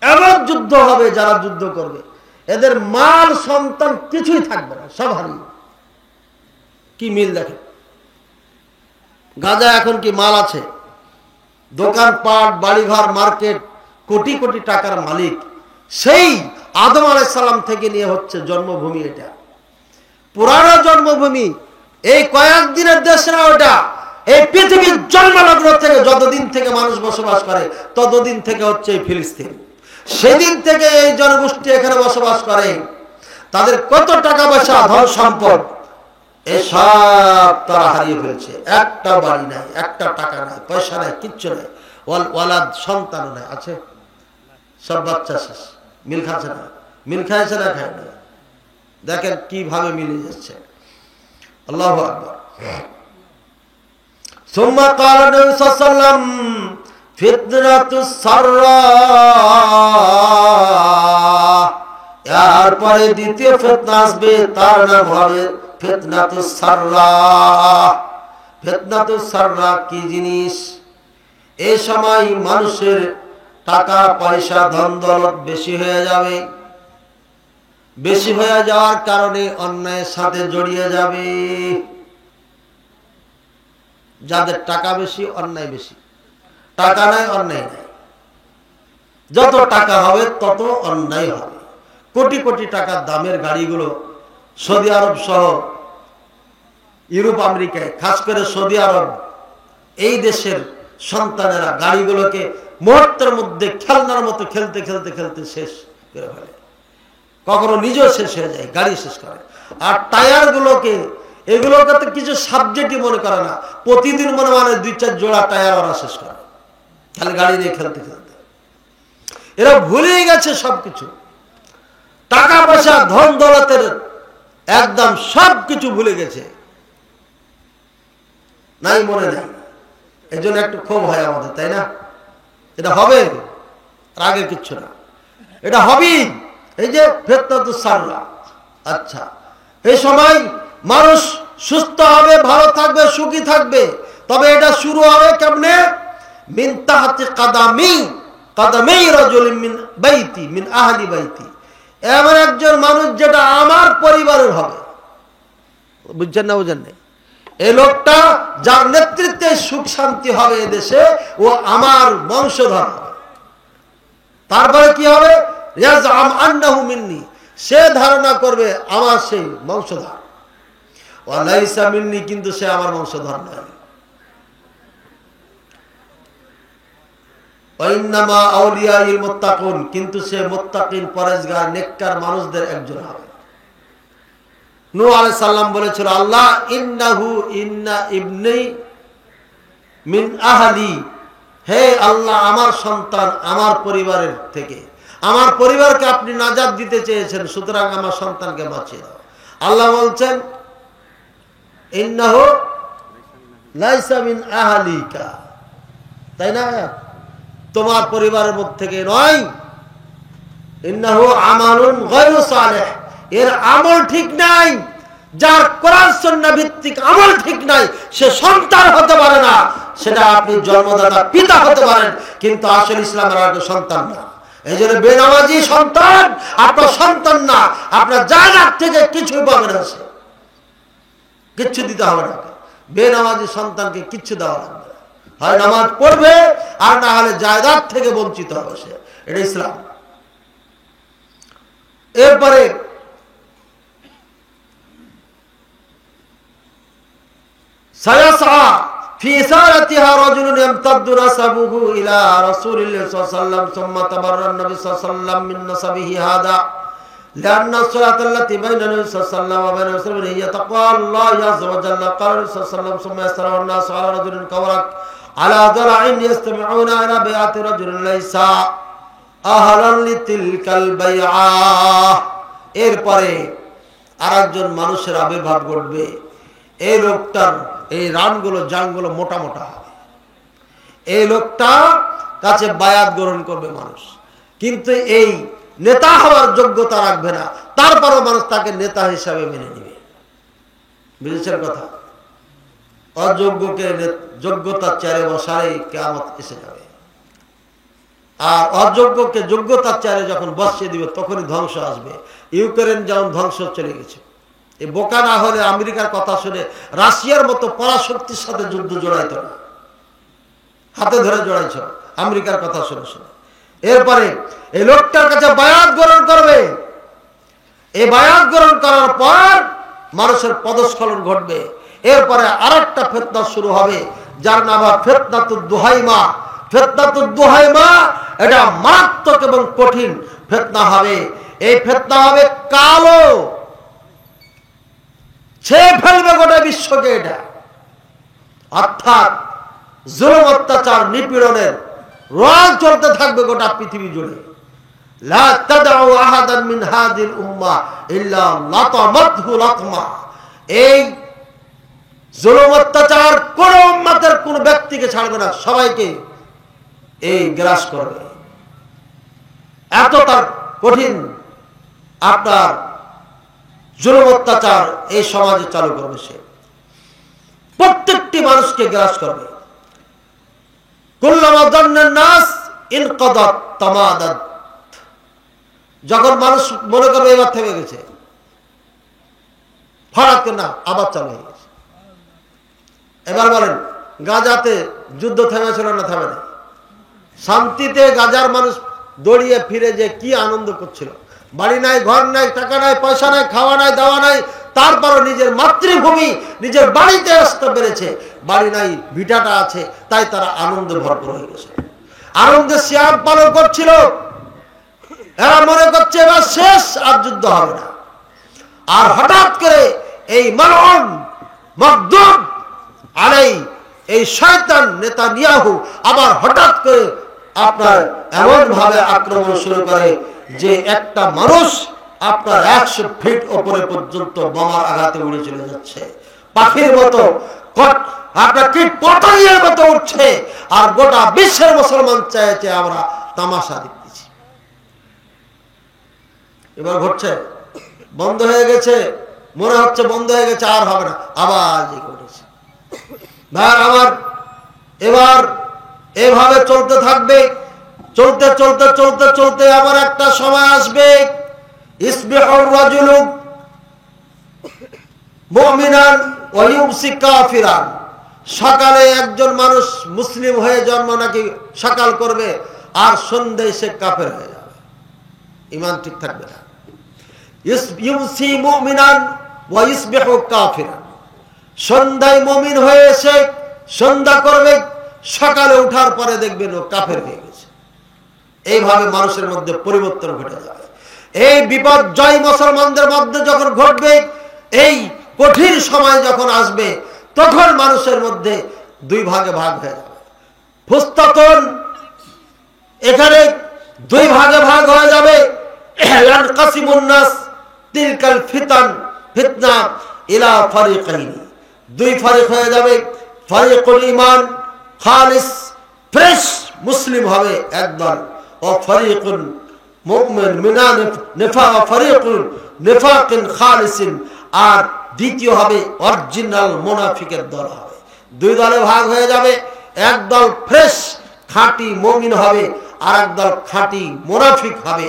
এমন যুদ্ধ হবে, যারা যুদ্ধ করবে এদের মাল সন্তান কিছুই থাকবে না, সব হারিয়ে। কি মিল দেখেন, গাজা এখন কি মাল আছে? দোকানপাট, বাড়িঘর, মার্কেট, কোটি কোটি টাকার মালিক সেই আদম আলাইহিস সালাম থেকে নিয়ে হচ্ছে জন্মভূমি। এটা পুরানো জন্মভূমি, এই কয়েকদিনের দেশ না ওটা। এই পৃথিবীর জন্মলগ্ন থেকে যতদিন থেকে মানুষ বসবাস করে ততদিন থেকে হচ্ছে এই ফিলিস্তিন। সেদিন থেকে এই জনগোষ্ঠী এখানে বসবাস করে। তাদের কত টাকা পয়সা, ধন সম্পদ, এসব তারা হারিয়ে ফেলছে। একটা বাড়ি নাই, একটা টাকা নাই, পয়সা নাই, কিচ্ছু নাই, ওয়ালাদ সন্তান নাই, আছে সব বাচ্চা শেষ। মিল খাচ্ছে না, মিল খাইছে না খায় না, দেখেন কিভাবে মিলে যাচ্ছে। আল্লাহু আকবার। সুম্মা ক্বালা নবী সাল্লাল্লাহু আলাইহি ওয়াসাল্লাম ফিতনাতুস সাররা, এরপরে দ্বিতীয় ফিতনা আসবে, তার নাম হবে ফিতনাতুস সাররা। ফিতনাতুস সাররা কি জিনিস? এই সময় মানুষের টাকা পয়সা ধন দৌলত বেশি হয়ে যাবে, বেশি হয়ে যাওয়ার কারণে অন্যায়ের সাথে জড়িয়ে যাবে। যাদের টাকা বেশি অন্যায় বেশি, টাকা নাই অন্যায় নাই। যত টাকা হবে তত অন্যায় হবে। কোটি কোটি টাকার দামের গাড়িগুলো সৌদি আরব সহ ইউরোপ আমেরিকায়, খাস করে সৌদি আরব, এই দেশের সন্তানেরা গাড়িগুলোকে মুহূর্তের মধ্যে খেলনার মতো খেলতে খেলতে খেলতে শেষ করে ফেলে। কখনো নিজেও শেষ হয়ে যায়, গাড়ি শেষ করে। আর টায়ার গুলোকে, এগুলোকে তো কিছু সাবজেক্টই মনে করে না, প্রতিদিন মনে মানে 2-4 জোড়া টায়ার ওরা শেষ করে, খালি গাড়ি নিয়ে খেলতে খেলতে। এরা ভুলে গেছে সবকিছু, টাকা পয়সা ধন দৌলতের একদম সবকিছু ভুলে গেছে, নাই মনে নাই। এই জন্য একটু ক্ষোভ হয় আমাদের, তাই না? এটা হবে, আগে কিচ্ছু না, এটা হবেই। এই যে ফিতনাতুস সাররা। আচ্ছা, এই সময় মানুষ সুস্থ হবে, ভালো থাকবে, সুখী থাকবে। তবে এটা শুরু হবে কেমনে? মিন তাহতি কাদামি রাজুলিন মিন বাইতি, মিন আহলি বাইতি। এমন একজন মানুষ যেটা আমার পরিবারের হবে। বুঝছেন না? বুঝেন না? এই লোকটা যার নেতৃত্বে সুখ শান্তি হবে এদেশে, ও আমার বংশধর হবে। তারপরে কি হবে? ইয়াজআম আন্নাহু মিন্নি, সে ধারণা করবে আমার সেই বংশধর। ওয়া লাইসা মিন্নি, কিন্তু সে আমার বংশধর নয়। ওয়া ইন্নামা আউলিয়াইল মুত্তাকুন, কিন্তু সে মুত্তাকিন, পরেজগার, নেককার মানুষদের একজন হবে। নূহ আলাইহিস সালাম বলেছিল, আল্লাহ ইন্না ইবনি মিন আহলি, হে আল্লাহ, আমার সন্তান আমার পরিবারের থেকে, আমার পরিবারকে আপনি নাজাত দিতে চেয়েছেন, সুতরাং আমার সন্তানকে বাঁচিয়ে দাও। আল্লাহ বলছেন ইন্নাহু লাইসা মিন আহলিকা, তাই না? তোমার পরিবারের মধ্যে থেকে নয়। ইন্নাহু আমালুন গায়রু সালিহ, এর আমল ঠিক নাই। যার কোরআন সুন্নাহ ভিত্তিক আমল ঠিক নাই, সে সন্তান হতে পারে না। সেটা আপনি জন্মদাতা পিতা হতে পারেন, কিন্তু আসলে ইসলামের আগে সন্তান না। এই জন্য বেনামাজি সন্তান আপনার সন্তান না, আপনার জায়গার থেকে কিছুই পাবে না, সে কিচ্ছু দিতে হবে না। বেনামাজি সন্তানকে কিচ্ছু দেওয়া লাগবে না, হয় নামাজ পড়বে, আর না হলে জায়দাত থেকে বঞ্চিত হবে সে। এটা ইসলাম। এরপরে সায়াসা ফি সারাতিহা রাজুলুন ইয়ামতাদ্দু নাসাবুহু ইলা রাসূলিল্লাহি সাল্লাল্লাহু আলাইহি ওয়াসাল্লাম সুম্মা তাবাররা নবী সাল্লাল্লাহু আলাইহি ওয়াসাল্লাম মিন নাসাবিহি হাদা لأن الصلاة التي بين النبي صلى الله عليه وسلم وبين رسوله هي تقوى الله عز وجل. قال النبي صلى الله عليه وسلم ثم يسره الناس على رجل كورك على ذرع يستمعون إلى بيعة رجل ليس أهلا لتلك البيعة. এরপরে আরেকজন মানুষের আবির্ভাব ঘটবে। এই লোকটার এই রানগুলো জানগুলো মোটা মোটা হবে। এই লোকটা কাছে বায়াত গ্রহণ করবে মানুষ, কিন্তু এই নেতা হওয়ার যোগ্যতা রাখবে না। তারপরও মানুষ তাকে নেতা হিসাবে মেনে নেবে। বুঝেছেন কথা? অযোগ্যকে যোগ্যতার চেয়ারে বসালে কিয়ামত এসে যাবে। আর অযোগ্যকে যোগ্যতার চেয়ারে যখন বসিয়ে দিবে, তখনই ধ্বংস আসবে। ইউক্রেন যেমন ধ্বংস চলে গেছে। এই বোকা না হলে আমেরিকার কথা শুনে রাশিয়ার মতো পরাশক্তির সাথে যুদ্ধ জড়াইত না, হাতে ধরে জড়াইছ আমেরিকার কথা শুনে শুনে। এরপরে এই লোকটার কাছে বায়াত গ্রহণ করবে। এই বায়াত গ্রহণ করার পর মানুষের পদস্খলন ঘটবে। এরপরে আরেকটা ফিতনা শুরু হবে, যার নাম ফিতনাতুদ দুহাইমা। ফিতনাতুদ দুহাইমা এটা মারাত্মক এবং কঠিন ফিতনা হবে। এই ফিতনা হবে কালো, ছেয়ে ফেলবে গোটা বিশ্বকে। এটা অর্থাৎ জুলুম, অত্যাচার, নিপীড়নের রোয়াল চলতে থাকবে গোটা পৃথিবী জুড়ে। লা তাদউ আহাদান মিন হাদিল উম্মাহ ইল্লা লাতামাতহু লাতমা। এই জুলুম, অত্যাচার কোন উম্মতের কোন ব্যক্তিকে ছাড়বে না, সবাইকে এই গ্রাস করবে। এত তার কঠিন আপনার জুলুম, অত্যাচার এই সমাজে চালু করবে সে। প্রত্যেকটি মানুষকে গ্রাস করবে। কুল্লামা যান্নান নাস ইনকাদাত তামাদাত। যখন মানুষ মনে করবে এবার থেমে গেছে, হঠাৎ করে না আবার চালু হয়ে গেছে। এবার বলেন, গাজাতে যুদ্ধ থেমেছিল না? থেমে না। শান্তিতে গাজার মানুষ দড়িয়ে ফিরে যে কি আনন্দ করছিল। বাড়ি নাই, ঘর নাই, টাকা নাই, পয়সা নাই, খাওয়া নাই, দাওয়া নাই, তারপরও নিজের মাতৃভূমি, নিজের বাড়িতে আসতে পেরেছে। বাড়ি নাই, ভিটাটা আছে, তাই তারা আনন্দে ভরপুর হয়ে গেছে, আনন্দে সিয়াম পালন করছিল। এরা মনে করছে এবার শেষ, আর যুদ্ধ হবে না। আর হঠাৎ করে এই মালউন মাগদুব আলাই, এই শয়তান নেতানিয়াহু আবার হঠাৎ করে আপনার এমন ভাবে আক্রমণ শুরু করে যে একটা মানুষ আপনার 100 ফিট উপরে পর্যন্ত বোমার আঘাতে উড়ে চলে যাচ্ছে, পাখির মতো আপনার কীট পতঙ্গের মতো উঠছে। আর গোটা বিশ্বের মুসলমান চাইছে আমরা তামাশা দেখতেছি। এবার ঘটছে, বন্ধ হয়ে গেছে, মনে হচ্ছে বন্ধ হয়ে গেছে, আর হবে না, আবার ঘটেছে। ভাই আমার, এবার এভাবে চলতে থাকবে। চলতে চলতে চলতে চলতে আবার একটা সময় আসবে, ইসবিহুর রাজুলু মুমিনান ওয়া ইউমসি কাফিরান। সকালে একজন মানুষ মুসলিম হয়ে জন্ম নাকি সকাল করবে, আর সন্ধ্যায় সে কাফের হয়ে যাবে, ঈমান ঠিক থাকবে না। ইউমসি মুমিনান ওয়া ইসবিহু কাফিরান। সন্ধ্যায় মুমিন হয়ে এসে সন্ধ্যা করবে, সকালে উঠার পরে দেখবেন ও কাফের হয়ে গেছে। এইভাবে মানুষের মধ্যে পরিবর্তন ঘটে যাবে। এই বিপর্যয় মুসলমানদের মধ্যে যখন ঘটবে, এই কঠিন সময় যখন আসবে, তখন মানুষের মধ্যে দুই ভাগে ভাগ হয়ে যাবে। ফুস্তাতুন, এখানে দুই ভাগে ভাগ হয়ে যাবে। ইয়ানকাসিমুন নাস তিলকাল ফিতনা ইলা ফারিকাইন। দুই ফারিক হয়ে যাবে। ফারিকুল ঈমান খালিস ফ্রেশ মুসলিম হবে একদল, ও ফারিকুল মুমিন মিনান নিফাক, ফারিকুল নিফাকিন খালিসিন, আর দ্বিতীয় হবে অরিজিনাল মুনাফিকের দল হবে। দুই দলে ভাগ হয়ে যাবে। একদল ফ্রেশ খাঁটি মুমিন হবে, আর একদল খাঁটি মুনাফিক হবে।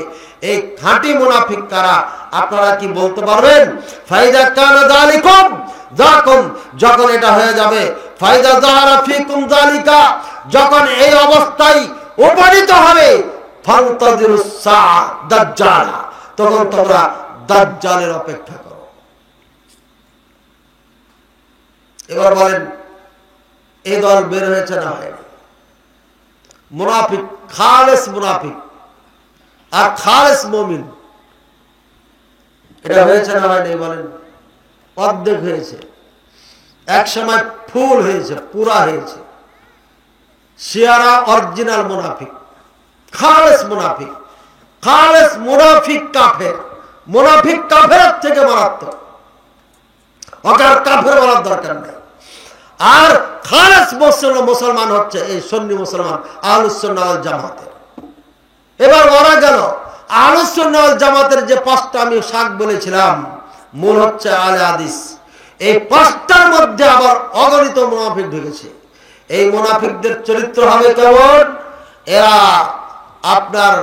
এই খাঁটি মুনাফিক কারা আপনারা কি বলতে পারবেন? ফাইদা কানা যালিকুম যাকুম, যখন এটা হয়ে যাবে, ফাইদা যাহারা ফিকুম যালিকা, যখন এই অবস্থায় উপনীত হবে, ফান্তাজিরুস সাআ দাজ্জাল, তখন তোমরা দাজ্জালের অপেক্ষা করো। এবার বলেন, এই দল বের হয়েছে না হয়নি? মুনাফিক, খালেস মুনাফিক আর খালেস মুমিন, এটা হয়েছে না হয়নি? বলেন, অর্ধেক হয়েছে। এক সময় ফুল হয়েছে, পুরা হয়েছে। শিয়ারা অরিজিনাল মুনাফিক, খালেস মুনাফিক। খালেস মুনাফিক কাফের, মুনাফিক কাফের থেকে মারাত্মক, ওকে আর কাফের বলার দরকার নেই। আর খালেস মুসলমান হচ্ছে এই সুন্নি মুসলমান, আহলুস সুন্নাহ ওয়াল জামাতের। এবার ওরা গেল আহলুস সুন্নাহ ওয়াল জামাতের যে পাঁচটা আমি শাখ বলেছিলাম, মূল হচ্ছে আহলে হাদিস। এই পাঁচটার মধ্যে আবার অগণিত মুনাফিক ঢুকেছে। এই মুনাফিকদের চরিত্র হবে কেমন? এরা আপনার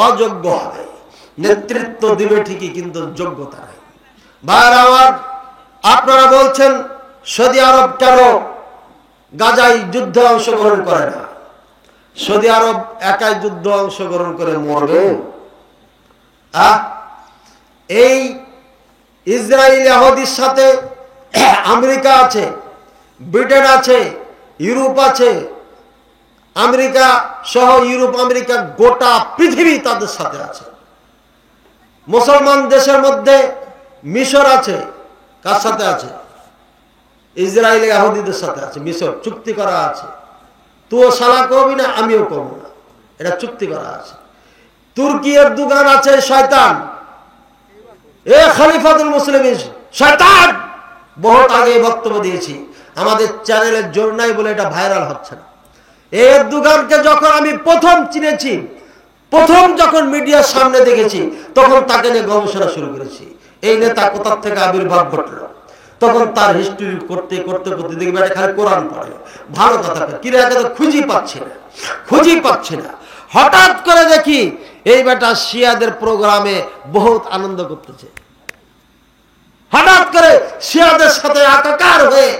অযোগ্য হবে, নেতৃত্ব দিবে ঠিকই, কিন্তু যোগ্যতা নাই। ভাইরা আমার, আপনারা বলছেন সৌদি আরব কেন গাজায় যুদ্ধে অংশগ্রহণ করে না? সৌদি আরব একাই যুদ্ধ অংশগ্রহণ করে মরবে? এই ইসরায়েল ইহুদির সাথে আমেরিকা আছে, ব্রিটেন আছে, ইউরোপ আছে। আমেরিকা সহ ইউরোপ, আমেরিকা, গোটা পৃথিবী তাদের সাথে আছে। মুসলমান দেশের মধ্যে মিশর আছে, কার সাথে আছে? ইসরায়েল ইহুদিদের সাথে আছে, মিশর চুক্তি করা আছে। তুইও সালা করবি না, আমিও করব না, এটা চুক্তি করা আছে। তুর্কি এরদোগান আছে শয়তান, এ খলিফাতুল মুসলিমিন শয়তান। বহুত আগে বক্তব্য দিয়েছি, আমাদের চ্যানেলের জোর নাই বলে এটা ভাইরাল হচ্ছে না। এরদোগানকে যখন আমি প্রথম চিনেছি, প্রথম যখন মিডিয়ার সামনে দেখেছি, তখন তাকে নিয়ে গবেষণা শুরু করেছি। এই নেতা কোথা থেকে আবির্ভাব ঘটলো, তখন তার হিস্ট্রি করতে করতে করতে দেখবে এটা খালি কোরআন পড়ে, ভালো কথা কিরে আগে তো খুঁজি পাচ্ছি না। হঠাৎ করে দেখি এই বেটা শিয়াদের প্রোগ্রামে বহুত আনন্দ করতেছে, হঠাৎ করে শিয়াদের সাথে একাকার হয়ে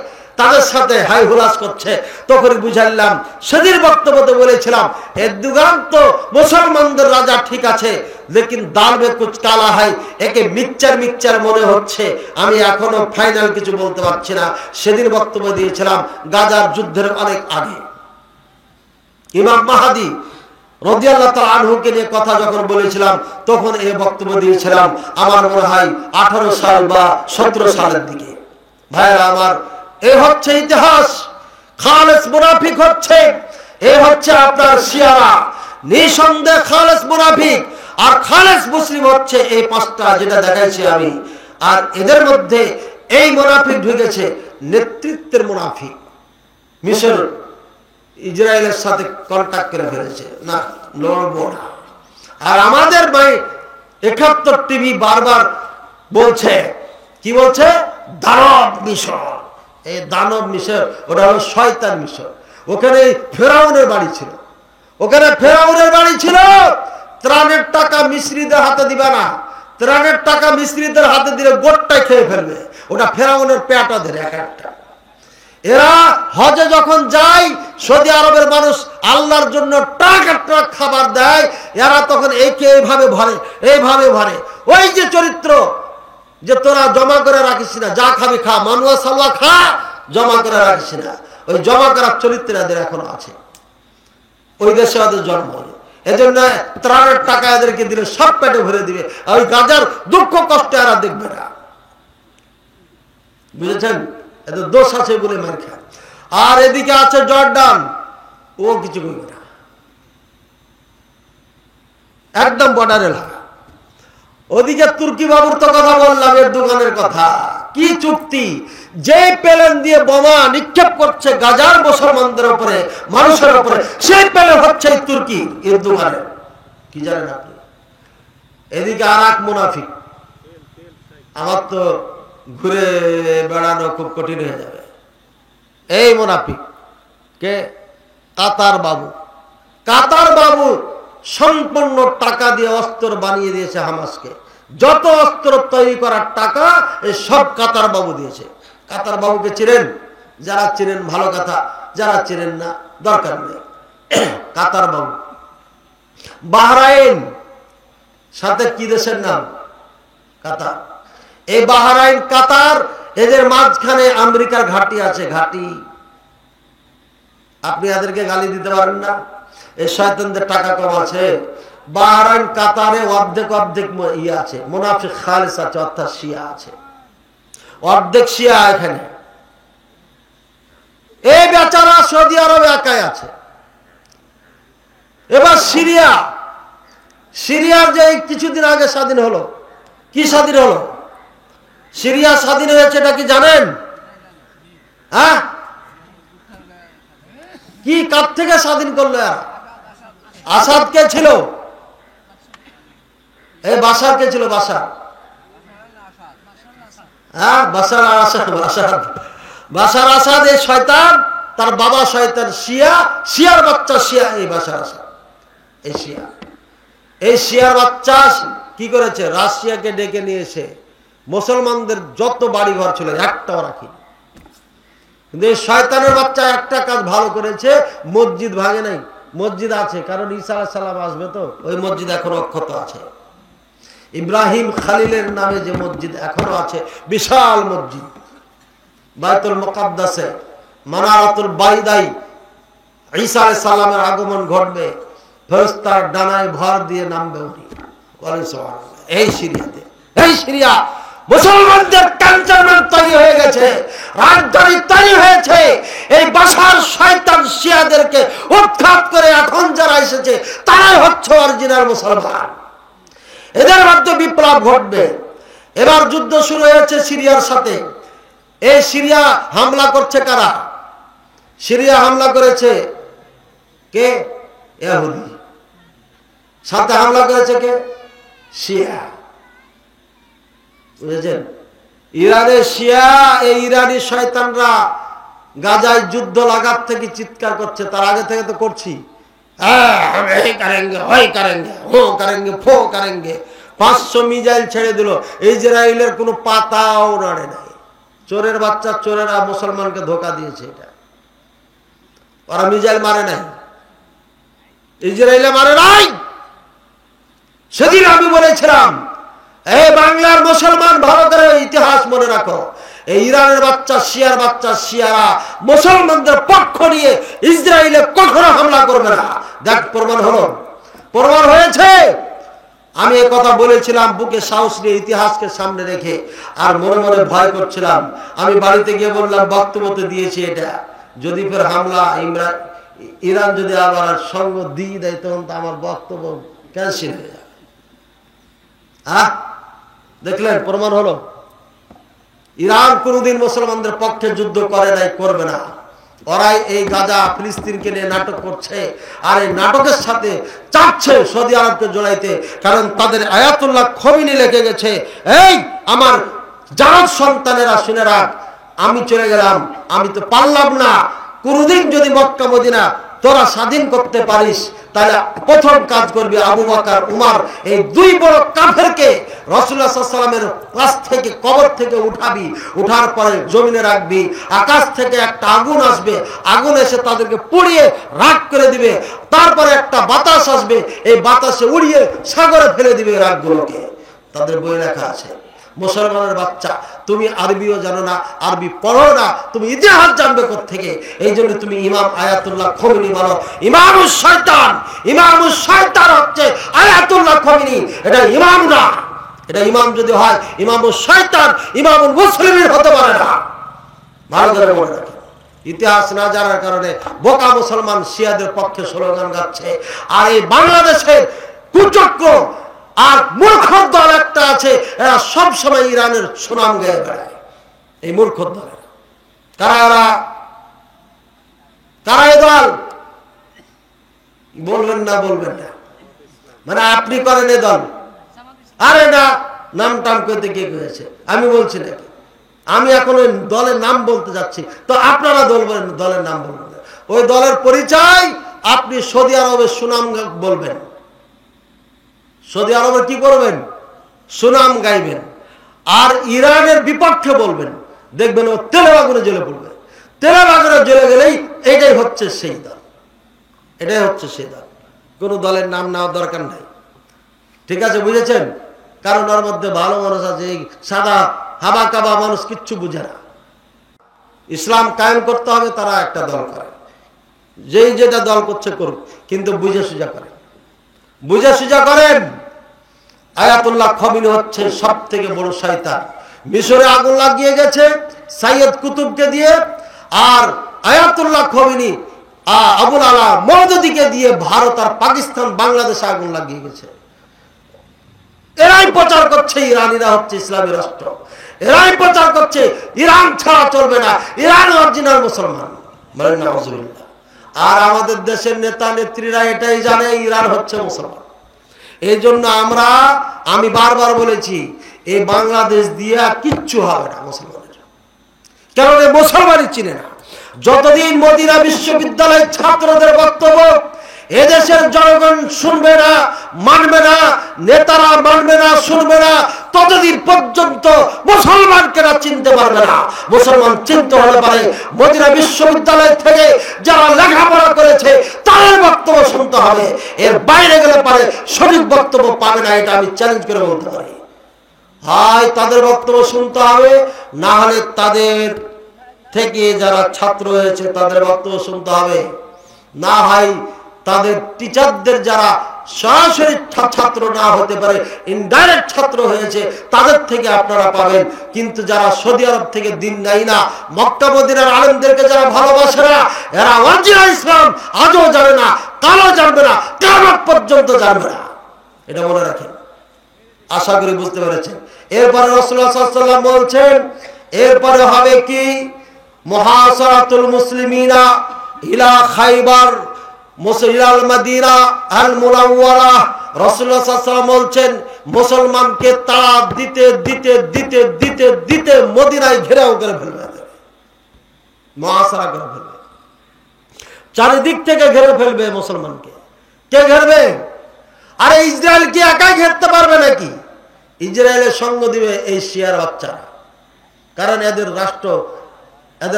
তাদের সাথে হাই হুলাস করছে। তখন বুঝাইলাম, সেদিন বক্তব্যতে বলেছিলাম এরদোগান তো মুসলমানদের রাজা ঠিক আছে, লেকিন দাল মে কুছ কালা হয়, একে মিক্সচার মনে হচ্ছে। আমি এখনো ফাইনাল কিছু বলতে পারছি না। সেদিন বক্তব্য দিয়েছিলাম গাজার যুদ্ধের অনেক আগে, ইমাম মাহাদি রাদিয়াল্লাহু তাআলা আনহুকে নিয়ে কথা যখন বলেছিলাম, তখন এই বক্তব্য দিয়েছিলাম আমার মনে হয় 18 সাল বা 17 সালের দিকে। ভাইরা আমার, এই হচ্ছে ইতিহাস। খালেস মুনাফিক হচ্ছে, এই হচ্ছে আপনার শিয়ারা, নিঃসন্দেহে খালেস মুনাফিক। আর খালেস মুসলিম হচ্ছে এই পাঁচটা যেটা দেখাইছি আমি। আর এদের মধ্যে এই মুনাফিক ঢুকেছে নেতৃত্বের মুনাফিক। মিশর ইসরায়েলের সাথে কন্ট্যাক্ট করে ফেলেছে, না লড়বো না। আর আমাদের ভাই 71 টিভি বারবার বলছে, কি বলছে? দানব মিশর। এই দানব মিশর, ওটা হলো শয়তান মিশর। ওখানে ফেরাউনের বাড়ি ছিল, ত্রাণের টাকা মিস্ত্রিদের হাতে দিবে না, ত্রাণের টাকা মিস্ত্রিদের হাতে দিলে গোটটাই খেয়ে ফেলবে। ওটা ফেরাউনের পেটাদের এক একটা। এরা হজে যখন যায়, সৌদি আরবের মানুষ আল্লাহর জন্য ট্রাক ট্রাক খাবার দেয়, এরা তখন এইভাবে ভরে। ওই যে চরিত্র যে তোরা জমা করে রাখিস না, যা খাবি খা, মানুয়া সালুয়া খা, জমা করে রাখিস না, ওই জমা করার চরিত্র এদের এখনো আছে। ওই দেশে ওদের জন্ম, এজন্য ত্রাণের টাকা এদেরকে দিলে সব পেটে ভরে দিবে। ওই গাজার দুঃখ কষ্ট এরা দেখবে না, বুঝেছেন? এদের দোষ আছে বলে মার খায়। আর এদিকে আছে জর্ডান, ও কিছু করবে না, একদম বর্ডার এলাকা। ওদিকে তুর্কি বাবুর তো কথা বললাম, এরদোগানের কথা। কি চুক্তি! যে প্লেন দিয়ে বোমা নিক্ষেপ করছে গাজার মুসলমানদের উপরে, মানুষের উপরে, সেই প্লেন হচ্ছে তুর্কি এরদোগানের। কি জানেন আপনি? এদিকে আর এক মুনাফিক, আমার তো ঘুরে বেড়ানো খুব কঠিন হয়ে যাবে। এই মুনাফিক কে? কাতার বাবু সম্পূর্ণ টাকা দিয়ে অস্ত্র বানিয়ে দিয়েছে হামাসকে। যত অস্ত্র তৈরি করার টাকা এই সব কাতার বাবু দিয়েছে। কাতার বাবুকে চিনেন? যারা চিনেন ভালো কথা, যারা চিনেন না দরকার নেই। কাতার বাবু। বাহরাইন সাথে কি দেশের নাম? কাতার। এই বাহরাইন কাতার, এদের মাঝখানে আমেরিকার ঘাঁটি আছে। ঘাঁটি আপনি এদেরকে গালি দিতে পারেন না, এই শয়তানদের টাকা কম আছে। বাহরাইন কাতারে অর্ধেক ইয়ে আছে, মুনাফিক খালিস আছে, অর্থাৎ শিয়া আছে, অর্ধেক শিয়া এখানে। এই বেচারা সৌদি আরবে একাই আছে। এবার সিরিয়ার যে কিছুদিন আগে স্বাধীন হলো, কি স্বাধীন হলো? সিরিয়া স্বাধীন হয়েছে, এটা কি জানেন? হ্যাঁ, কি কার থেকে স্বাধীন করলো? আসাদ কে ছিল? এই বাশার কে ছিল? বাশার, হ্যাঁ, বাশার আসাদ। এই শয়তান, তার বাবা শয়তান, শিয়ার বাচ্চা শিয়া। এই বাশার আসাদ, এই শিয়ার বাচ্চা কি করেছে? রাশিয়াকে ডেকে নিয়ে এসে মুসলমানদের যত বাড়ি ঘর ছিল একটাও রাখি। কিন্তু এই শয়তানের বাচ্চা একটা কাজ ভালো করেছে, মসজিদ ভাঙে নাই। মসজিদ আছে, কারণ ঈসা আলাইহিস সালাম আসবে, তো ওই মসজিদ এখনো অক্ষত আছে। ইব্রাহিম খালিলের নামে যে মসজিদ এখনো আছে, বিশাল মসজিদ, বাইতুল মুকাদ্দাসে মানারাতুল বাইদাই ঈসা আলাইহিস সালামের আগমন ঘটবে, ফেরেশতার ডানায় ভর দিয়ে নামবে উনি। এই সিরিয়াতে, এই সিরিয়া মুসলমানদের ক্যান্টনমেন্ট তৈরি হয়ে গেছে, রাজধানী তৈরি হয়েছে। এই বাশার শয়তান শিয়াদেরকে উৎখাত করে এখন যারা এসেছে তারাই হচ্ছে অরিজিনাল মুসলমান। এদের মধ্যে বিপ্লব ঘটবে। এবার যুদ্ধ শুরু হয়েছে সিরিয়ার সাথে। এই সিরিয়া হামলা করছে কারা? সিরিয়া হামলা করেছে কে? ইহুদি। সাথে হামলা করেছে কে? শিয়া। বুঝেছেন? ইরানের শিয়া, এই ইরানি শয়তানরা গাজায় যুদ্ধ লাগার থেকে চিৎকার করছে। তার আগে থেকে তো করছি, করেঙ্গে 500 মিসাইল ছেড়ে দিল। ইসরায়েলের কোনো পাতাও নাড়ে নাই। চোরের বাচ্চা চোরেরা মুসলমানকে ধোকা দিয়েছে। এটা ওরা মিসাইল মারে নাই, ইসরায়েলে মারে নাই। সেদিন আমি বলেছিলাম, এই বাংলার মুসলমান ভালো করে ইতিহাস মনে রাখো, এই ইরানের বাচ্চা শিয়ার বাচ্চা শিয়ারা মুসলমানদের পক্ষ নিয়ে ইসরায়েলে কখনো হামলা করবে না। দেখ প্রমাণ হলো, প্রমাণ হয়েছে। আমি এই কথা বলেছিলাম বুকে সাহস নিয়ে, ইতিহাসকে সামনে রেখে, আর মনে মনে ভয় করছিলাম। আমি বাড়িতে গিয়ে বললাম, বক্তব্য তো দিয়েছি, এটা যদি ফের হামলা ইরান যদি আবার সঙ্গ দিয়ে দেয় তখন তো আমার বক্তব্য ক্যান্সেল হয়ে যাবে। দেখলেন, প্রমাণ হলো। ইরান কোনদিন মুসলমানদের পক্ষে যুদ্ধ করে নাই, করবে না। ওরাই এই গাজা ফিলিস্তিনকে নিয়ে নাটক করছে, আর এই নাটকের সাথে চাচ্ছে সৌদি আরবকে জড়াইতে। কারণ তাদের আয়াতুল্লাহ খমিনি লিখে গেছে, এই আমার জাত সন্তানেরা শুনে রাখ, আমি চলে গেলাম, আমি তো পারলাম না। কোনদিন যদি মক্কা মদিনা তোরা স্বাধীন করতে পারিস, তাহলে প্রথম কাজ করবি আবু বকর উমর, এই দুই বড় কাফেরকে রাসূলুল্লাহ সাল্লাল্লাহু আলাইহি ওয়াসাল্লামের কাছ থেকে, কবর থেকে উঠাবি। উঠার পরে জমিনে রাখবি। আকাশ থেকে একটা আগুন আসবে, আগুন এসে তাদেরকে পুড়িয়ে রাখ করে দিবে। তারপরে একটা বাতাস আসবে, এই বাতাসে উড়িয়ে সাগরে ফেলে দিবে রাখগুলোকে। তাদের বই লেখা আছে। মুসলমানের বাচ্চা, তুমি আরবিও জানো না, আরবি পড়ো না, তুমি ইতিহাস জানবে কোত্থেকে? এই জন্য তুমি ইমাম আয়াতুল্লাহ খমিনি বলো। ইমামুস শয়তান হচ্ছে আয়াতুল্লাহ খমিনি, এটা ইমাম না। এটা ইমাম যদি হয়, ইমামুস শয়তান ইমামুল মুসলিমিন হতে পারে না। ভালো করে মনে রাখো। ইতিহাস না জানার কারণে বোকা মুসলমান শিয়াদের পক্ষে স্লোগান গাচ্ছে। আর এই বাংলাদেশের কুচক্র আর মূর্খ দল একটা আছে, এরা সবসময় ইরানের সুনাম গেয়ে বেড়ায়। এই মূর্খ দল কারা? এই দল বলবেন না, মানে আপনি করেন এই দল? আরে না, নাম টাম করতে কে করেছে? আমি বলছি নাকি? আমি এখন ওই দলের নাম বলতে যাচ্ছি, তো আপনারা দলের নাম বলবেন না। ওই দলের পরিচয় আপনি সৌদি আরবের সুনাম বলবেন। সৌদি আরবের কি করবেন? সুনাম গাইবেন। আর ইরানের বিপক্ষে বলবেন, দেখবেন ও তেলে আগুনে জ্বলে পড়বে। তেলে আগুনে জ্বলে গেলেই এটাই হচ্ছে সেই দল, এটাই হচ্ছে সেই দল। কোনো দলের নাম নেওয়ার দরকার নাই। ঠিক আছে, বুঝেছেন? কারণ ওর মধ্যে ভালো মানুষ আছে, এই সাদা হাবা কাবা মানুষ কিচ্ছু বুঝে না। ইসলাম কায়েম করতে হবে, তারা একটা দল করে, যেই যেটা দল করছে করুক, কিন্তু বুঝে সুঝা করেন। আয়াতুল্লাহ খমিনি হচ্ছে সব থেকে বড় শয়তান। মিশরে আগুন লাগিয়ে গেছে সাইয়দ কুতুবকে দিয়ে, আর আয়াতুল্লাহ খমিনি আবুল আলা মওদুদিকে দিয়ে ভারত আর পাকিস্তান বাংলাদেশে আগুন লাগিয়ে গেছে। এরাই প্রচার করছে ইরানিরা হচ্ছে ইসলামী রাষ্ট্র। এরাই প্রচার করছে ইরান ছাড়া চলবে না, ইরান অরিজিনাল মুসলমান। বলেন নাউজুবিল্লাহ। আর আমাদের দেশের নেতা নেত্রীরা এটাই জানে ইরান হচ্ছে মুসলমান। এই জন্য আমি বারবার বলেছি, এই বাংলাদেশ দিয়ে কিচ্ছু হবে না মুসলমানের, কারণ এই মুসলমানই চিনে না। যতদিন মদিনা বিশ্ববিদ্যালয়ের ছাত্রদের বক্তব্য এদেশের জনগণ শুনবে না, মানবে না, নেতারা মানবে না, শুনবে না, ততদিন পর্যন্ত মুসলমানকে না চিনতে পারবে না। মুসলমান চিনতে হলে পারে মদিনা বিশ্ববিদ্যালয় থেকে যারা লেখাপড়া করেছে তাদের বক্তব্য শুনতে হবে। এর বাইরে গেলে পারে সঠিক বক্তব্য পাবে না, এটা আমি চ্যালেঞ্জ করে বলতে পারি। হয় তাদের বক্তব্য শুনতে হবে, না হলে তাদের থেকে যারা ছাত্র হয়েছে তাদের বক্তব্য শুনতে হবে, না হয় তাদের টিচারদের যারা সরাসরি ছাত্র না হতে পারে, ইনডাইরেক্ট ছাত্র হয়েছে, তাদের থেকে আপনারা পাবেন। কিন্তু যারা সৌদি আরব থেকে দিন নেয় না, মক্কা মদিনার আলেমদেরকে যারা ভালোবাসে না, এরা অরিজিনাল ইসলাম আজও জানে না, কালও জানবে না, কিয়ামত পর্যন্ত জানবে না। এটা মনে রাখেন। আশা করি বুঝতে পেরেছেন। এরপরে রাসূলুল্লাহ সাল্লাল্লাহু আলাইহি ওয়াসাল্লাম বলছেন, এরপরে হবে কি? মুহাসারাতুল মুসলিমিনা ইলা খাইবার মুসলিমাল মাদিনা আল মুনাওয়ারা। রাসূলুল্লাহ সাল্লাল্লাহু আলাইহি ওয়াসাল্লাম বলছেন, মুসলমানকে তাড়া দিতে দিতে দিতে দিতে দিতে মদিনায় ঘেরাও করে ফেলবে, মুহাসারা করে ফেলবে, চারিদিক থেকে ঘিরে ফেলবে মুসলমানকে। কে ঘেরবে? আরে ইসরায়েল কি একাই ঘেরতে পারবে নাকি? ইসরায়েলের সঙ্গ দিবে এই শিয়ার বাচ্চারা। কারণ এদের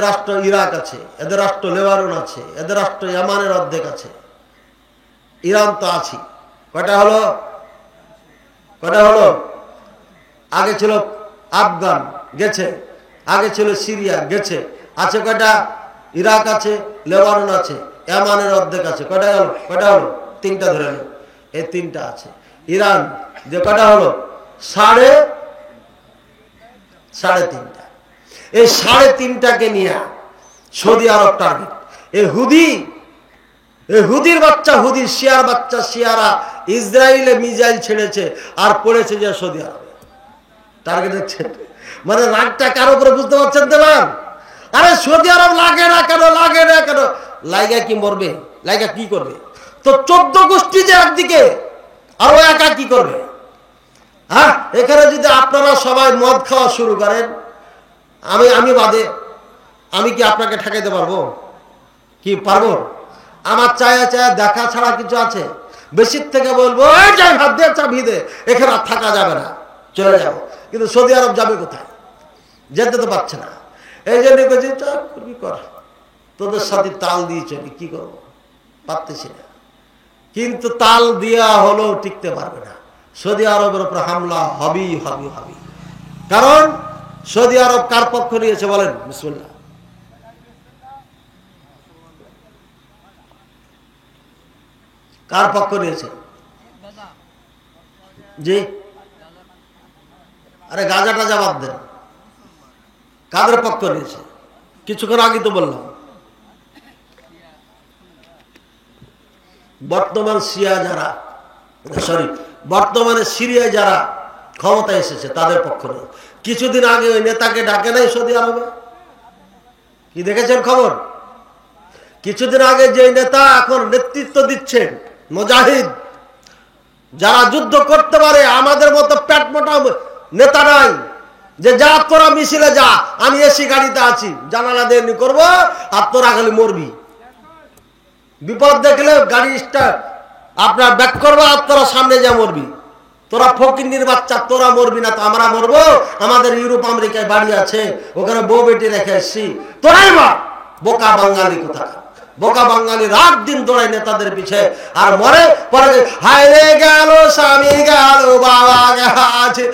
রাষ্ট্র ইরাক আছে, এদের রাষ্ট্র লেবানন আছে, এদের রাষ্ট্র ইয়ামানের অর্ধেক আছে, ইরান তো আছে। কয়টা হলো? আগে ছিল আফগান গেছে, আগে ছিল সিরিয়া গেছে, আছে কয়টা? ইরাক আছে, লেবানন আছে, ইয়ামানের অর্ধেক আছে। কয়টা হলো? তিনটা ধরে নেব, এই তিনটা আছে। ইরান যে কয়টা হলো? সাড়ে তিনটা। এই সাড়ে তিনটাকে নিয়ে সৌদি আরব টার্গেট। এই হুদির বাচ্চা, হুদির শিয়ার বাচ্চা, শিয়ারা ইসরায়েলে মিসাইল ছেড়েছে আর পড়েছে যে সৌদি আরবে টার্গেট হচ্ছে। মানে রাগটা কার উপরে বুঝতে পারছেন তো? আরে সৌদি আরব লাগে না কেন? লাগা কি মরবে? লাগা কি করবে? তো 14 গোষ্ঠী যে একদিকে, আর ও একা কি করবে? হ্যাঁ, এখানে যদি আপনারা সবাই মদ খাওয়া শুরু করেন, আমি বাদে, আমি কি আপনাকে ঠেকাইতে পারবো? কি পারবো? আমার চায়া দেখা ছাড়া কিছু আছে? বেশির থেকে বলবো ভাত দে, চাবি দে, এখানে আর থাকা যাবে না, চলে যাবো। কিন্তু সৌদি আরব যাবে কোথায়? যেতে তো পারছে না। এই জন্য কি কর, তোদের সাথে তাল দিয়ে চলি, কি করবো? পারতেছি না। কিন্তু তাল দিয়া হলেও টিকতে পারবে না। সৌদি আরবের উপর হামলা হবেই। কারণ সৌদি আরব কার পক্ষ নিয়েছে বলেন? বিসমিল্লাহ। কার পক্ষ নিয়েছে? জি, আরে গাজাটা জবাব দেন, কাদের পক্ষ নিয়েছে? কিছুক্ষণ আগে তো বললাম, বর্তমানে সিরিয়ায় যারা ক্ষমতায় এসেছে তাদের পক্ষ নিয়ে। কিছুদিন আগে ওই নেতাকে ডাকে নাই সৌদি আরবে? কি দেখেছেন খবর? কিছুদিন আগে যে নেতা এখন নেতৃত্ব দিচ্ছেন, মুজাহিদ, যারা যুদ্ধ করতে পারে, আমাদের মতো পেট মোটা নেতা নাই যে যা তোরা মিছিলে যা, আমি এসি গাড়িতে আছি, জানালা দিয়ে করবো, আর তোরা খালি মরবি। বিপদ দেখলে গাড়ি স্টার্ট আপনার ব্যাক করবো, আর তোরা সামনে যা মরবি। তোরা ফকিন্নির বাচ্চা, তোরা মরবি না তো আমরা মরবো? আমাদের ইউরোপ আমেরিকায় বাড়ি আছে, ওখানে বউ বেটি রেখে এসছি, তোরাই মর। বোকা বাঙালি কোথাকার, বোকা বাঙালি রাত দিন দৌড়ায় নেতাদের পিছে, আর মরে পরে হায়রে গেল স্বামী গেল বাবা গেছে,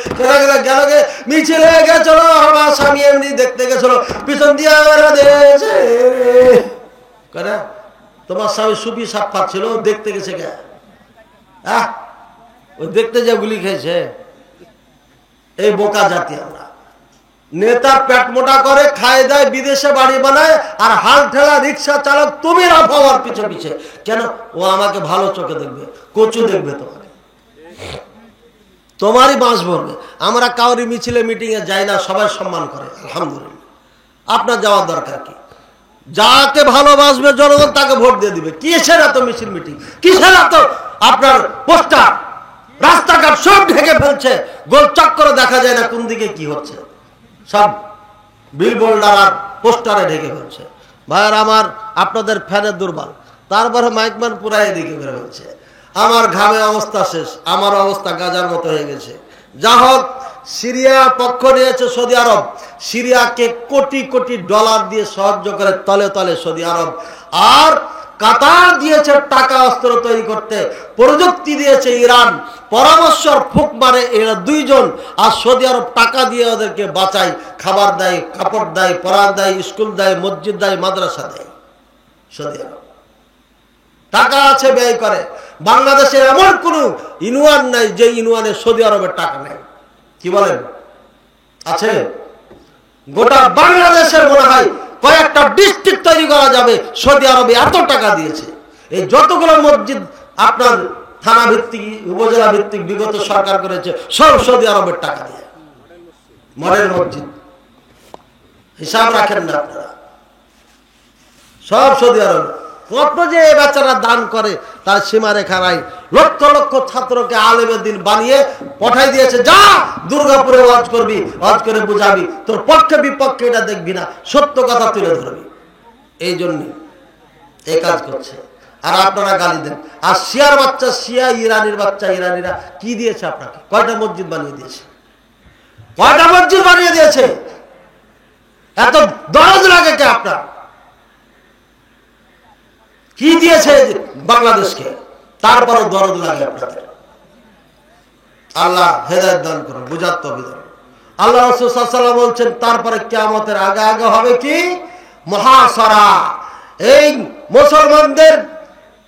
গেল গে মিছিলে গেছিল আমার স্বামী, এমনি দেখতে গেছিল, পিছন দিয়ে তোমার স্বামী সুফি সাফা ছিল, দেখতে গেছে গে, ওই দেখতে যে গুলি খেয়েছে। এই বোকা জাতি আমরা। নেতা পেট মোটা করে খায় দেয়, বিদেশে বাড়ি বানায়, আর হাল ঠেলা রিক্সা চালক তুমি রাফাওয়ার পিছে পিছে। কেন? ও আমাকে ভালো চোখে দেখবে, কচু দেখবে তোমাকে, তোমারই বাঁশ ভরবে। আমরা কাউরি মিছিলে মিটিং এ যাই না, সবাই সম্মান করে, আলহামদুলিল্লাহ। আপনার যাওয়ার দরকার কি? যাকে ভালোবাসবে জনগণ তাকে ভোট দিয়ে দিবে। কিসের এত মিছিল মিটিং, কিসের এত আপনার পোস্টার? রাস্তাঘাট সব ঢেকে ফেলছে, গোল চক্করে দেখা যায় না কোন দিকে কি হচ্ছে, সব বিলবোর্ড আর পোস্টারে ঢেকে ফেলছে। ভাইয়ার আমার, আপনাদের ফ্যানের দুর্বল, তারপরে মাইকম্যান পুরাই দিকে বের হচ্ছে। আমার ঘামে অবস্থা শেষ, আমার অবস্থা গাজার মতো হয়ে গেছে। যা হোক, সিরিয়ার পক্ষ নিয়েছে সৌদি আরব। সিরিয়াকে কোটি কোটি ডলার দিয়ে সাহায্য করে তলে তলে সৌদি আরব। আর কাতার দিয়েছে টাকা অস্ত্র তৈরি করতে, প্রযুক্তি দিয়েছে ইরান, পরামর্শর ফুক মারে এরা দুইজন, আর সৌদি আরব টাকা দিয়ে ওদেরকে বাঁচায়, খাবার দেয়, কাপড় দেয়, পড়া দেয়, স্কুল দেয়, মসজিদ দেয়, মাদ্রাসা দেয় সৌদি আরব। টাকা আছে, ব্যয় করে। বাংলাদেশের এমন কোন ইউনিয়ন নাই যে ইউনিয়নে সৌদি আরবের টাকা নেই। কি বলেন? আছে? গোটা বাংলাদেশের মনে হয় কয়েকটা ডিস্ট্রিক্ট তৈরি করা যাবে, সৌদি আরবে এত টাকা দিয়েছে। এই যতগুলো মসজিদ আপনার থানা ভিত্তিক, উপজেলা ভিত্তিক বিগত সরকার করেছে, সব সৌদি আরবের টাকা দিয়ে মডেল মসজিদ। হিসাব রাখেন না আপনারা, সব সৌদি আরব। কত যে বেচারা দান করে তার সীমারেখা নাই। লক্ষ লক্ষ ছাত্রকে আলেমের দিন বানিয়ে পাঠাই দিয়েছে, যা দুর্গাপুরে ওয়াজ করবি, ওয়াজ করে বুঝাবি, তোর পক্ষে বিপক্ষে এটা দেখবি না, সত্য কথা তুলে ধরবি। এই জন্য এই কাজ করছে। আর আপনারা গালি দেন। আর শিয়ার বাচ্চা, শিয়া ইরানির বাচ্চা, ইরানিরা কি দিয়েছে আপনাকে? কয়টা মসজিদ বানিয়ে দিয়েছে? কয়টা মসজিদ বানিয়ে দিয়েছে? এত দরদ লাগে কে আপনার? কি দিয়েছে বাংলাদেশকে, তারপরও দরদ লাগে আপনাদের। আল্লাহ হেদায়েত দান করুন, বুঝার তৌফিক দান। আল্লাহ রাসূল সাল্লাল্লাহু আলাইহি ওয়াসাল্লাম বলছেন, তারপরে কিয়ামতের আগে আগে হবে কি? মুহাসারা। এই মুসলমানদের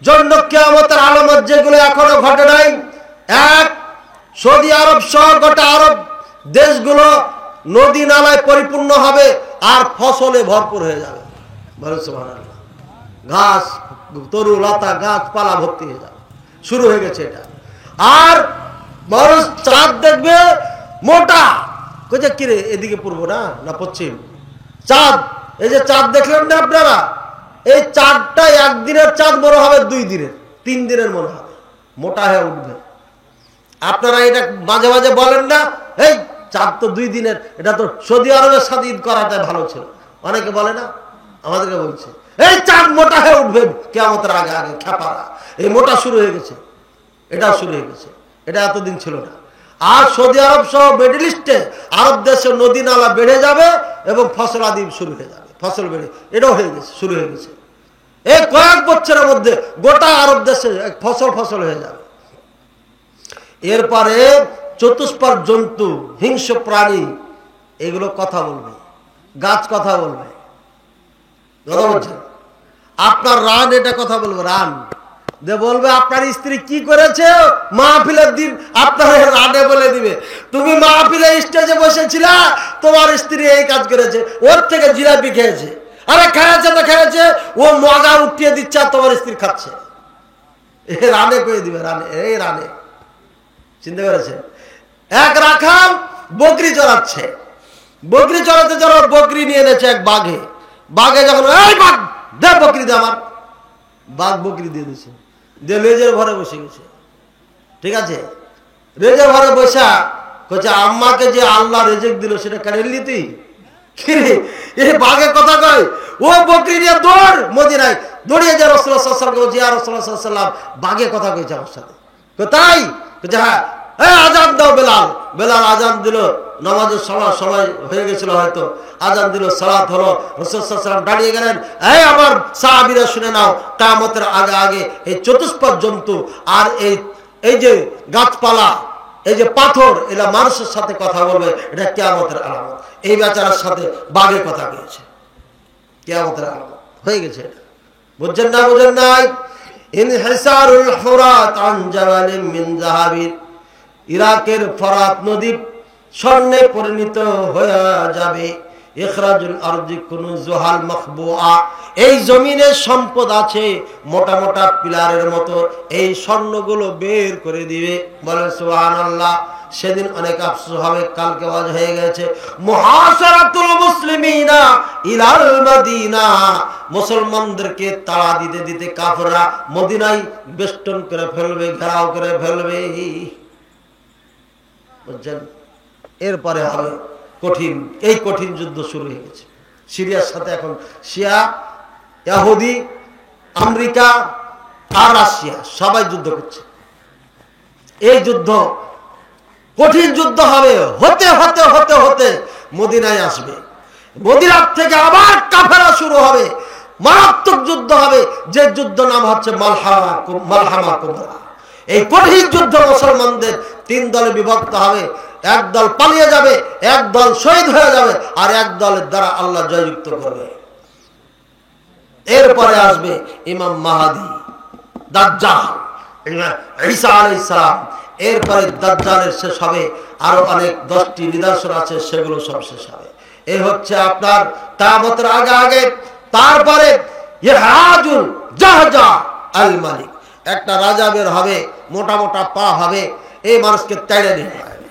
জন্য কিয়ামতের আলামত যেগুলো এখনো ঘটে নাই, এক, সৌদি আরব সহ গোটা আরব দেশগুলো নদী নালায় পরিপূর্ণ হবে আর ফসলে ভরপুর হয়ে যাবে। বলে সুবহানাল্লাহ। ঘাস, তরু লতা, গাছপালা ভর্তি হয়ে যাবে, শুরু হয়ে গেছে এটা। আর মানুষ চাঁদ দেখবে মোটা, কোথায় কিরে এদিকে পূর্ব না না পশ্চিম চাঁদ। এই যে চাঁদ দেখলেন না আপনারা, এই চাঁদটা একদিনের চাঁদ বড় হবে 2 দিনের, 3 দিনের মনে হবে, মোটা হয়ে উঠবে। আপনারা এটা মাঝে মাঝে বলেন না, এই চাঁদ তো 2 দিনের, এটা তো সৌদি আরবের সাথে ঈদ করাটাই ভালো ছিল। অনেকে বলে না, আমাদেরকে বলছে এই চাঁদ মোটা হয়ে উঠবে কিয়ামতের আগে আগে, খেপারা। এই মোটা শুরু হয়ে গেছে, এটা শুরু হয়ে গেছে, এটা এতদিন ছিল না। আর সৌদি আরব সহ মিডল ইস্টে আরব দেশে নদী নালা বেড়ে যাবে এবং ফসল আদি শুরু হয়ে যাবে, ফসল বেড়ে, এটাও হয়ে গেছে, শুরু হয়ে গেছে। এই কয়েক বছরের মধ্যে গোটা আরব দেশে ফসল হয়ে যাবে। এরপরে চতুষ্পাদ জন্তু, হিংস্র প্রাণী, এগুলো কথা বলবে, গাছ কথা বলবে। আপনার রান এটা কথা বলবে, রান যে বলবে আপনার স্ত্রী কি করেছে মাহফিলের দিন, আপনার রানে বলে দিবে, তুমি মাহফিলে স্টেজে বসেছিলা, তোমার স্ত্রী এই কাজ করেছে, ওর থেকে জিলাপি খেয়েছে, আরে খেয়েছে তো খেয়েছে, ও মজা উঠিয়ে দিচ্ছে আর তোমার স্ত্রী খাচ্ছে। এ রানে কয়ে দিবে, রানে, এই রানে। চিন্তা করেছে? এক রাখাল বকরি চড়াচ্ছে, বকরি চড়াতে চড়া বকরি নিয়ে এনেছে এক বাঘে। বাঘে যখন এই বাঘ দে বকরি দে আমার, বাঘ বকরি দিয়ে দিছে, দিয়ে লেজের ঘরে বসে গেছে। ঠিক আছে, রেজের ঘরে বসা কইছে আম্মাকে যে আল্লাহ রেজেক দিল সেটা কেড়ে নিলি তুই? এই বাঘে কথা কয়, ও বকরি নিয়ে দৌড় মদিনায়, দৌড়িয়ে যায় রাসূলুল্লাহ সাল্লাল্লাহু আলাইহি ওয়াসাল্লাম, ইয়া রাসূলুল্লাহ সাল্লাল্লাহু আলাইহি ওয়াসাল্লাম, বাঘে কথা কইছে আমার সাথে। তাই কইছে হ্যাঁ, আজান দাও বেলাল। বেলাল আজান দিল, নামাজের সময় হয়ে গেছিল হয়তো, আজান দিল, সালাত হলো, রাসূল সাল্লাল্লাহু আলাইহি ওয়াসাল্লাম দাঁড়িয়ে গেলেন। এই আমার সাহাবীরা শুনে নাও, কিয়ামতের আগে আগে এই চতুষ্পাদ জন্তু আর এই যে গাছপালা, এই যে পাথর, এরা মানুষের সাথে কথা বলবে, এটা কিয়ামতের আলামত। এই বেচারার সাথে বাঘে কথা বলেছে, কিয়ামতের আলামত হয়ে গেছে এটা। বুঝছেন না? বুঝেন নাই? ইনহিসারুল ফুরাত আন জাওয়ালিন মিন যাহাবিন, ইরাকের ফরাত নদী স্বর্ণে পরিণত হয়ে যাবে। ইখরাজুল আরজি কুনুজুহাল মাখবুআ, এই জমিনে সম্পদ আছে মোটা মোটা পিলারের মতো, এই স্বর্ণগুলো বের করে দিবে। বলেন সুবহানাল্লাহ। সেদিন অনেক আফসোস হবে, কালকে ওয়াজ হয়ে গেছে, মুহাসারাতুল মুসলিমিনা ইলাল মদিনা, মুসলমানদেরকে তাড়া দিতে দিতে কাফেররা মদিনায় বেষ্টন করে ফেলবে, ঘেরাও করে ফেলবে। বুঝছেন? এরপরে হবে কঠিন, এই কঠিন যুদ্ধ শুরু হয়ে গেছে সিরিয়ার সাথে। এখন শিয়া, ইহুদি, আমেরিকা আর রাশিয়া সবাই যুদ্ধ করছে। এই যুদ্ধ কঠিন যুদ্ধ হবে, হতে হতে হতে হতে মদিনায় আসবে। মদিনার থেকে আবার কাফেরা শুরু হবে, মারাত্মক যুদ্ধ হবে, যে যুদ্ধ নাম হচ্ছে মালহামা কুবরা। এই কঠিন যুদ্ধ মুসলমানদের 3 দলে বিভক্ত হবে। এক দল পালিয়ে যাবে, এক দল শহীদ হয়ে যাবে, আর এক দলের দ্বারা আল্লাহ জয়যুক্ত করবে। এরপরে আসবে ইমাম মাহাদি, দাজ্জাল, ঈসা আলাইহিস সালাম, এরপরে দাজ্জালের শেষ হবে, আরো অনেক 10টি নিদর্শন আছে, সেগুলো সব শেষ হবে। এই হচ্ছে আপনার কিয়ামতের আগে আগে। তারপরে ইহরাজুল জাহজা আল মালিক, একটা রাজা বের হবে, মোটা মোটা পা হবে, এই মানুষকে তেড়ে নিয়ে যাবে,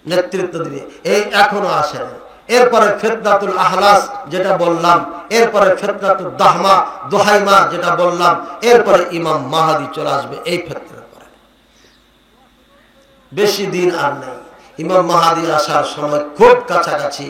নেতৃত্ব দিবে। এই এখনো আসে না। এরপরে ফিতনাতুল আহলাস যেটা বললাম, এরপরে ফিতনাতুল দুহাইমা যেটা বললাম, এরপরে ইমাম মাহদী চলে আসবে। এই ফিতনার পরে বেশি দিন আর নেই। ইমাম মাহদী আসার সময় খুব কাছাকাছি।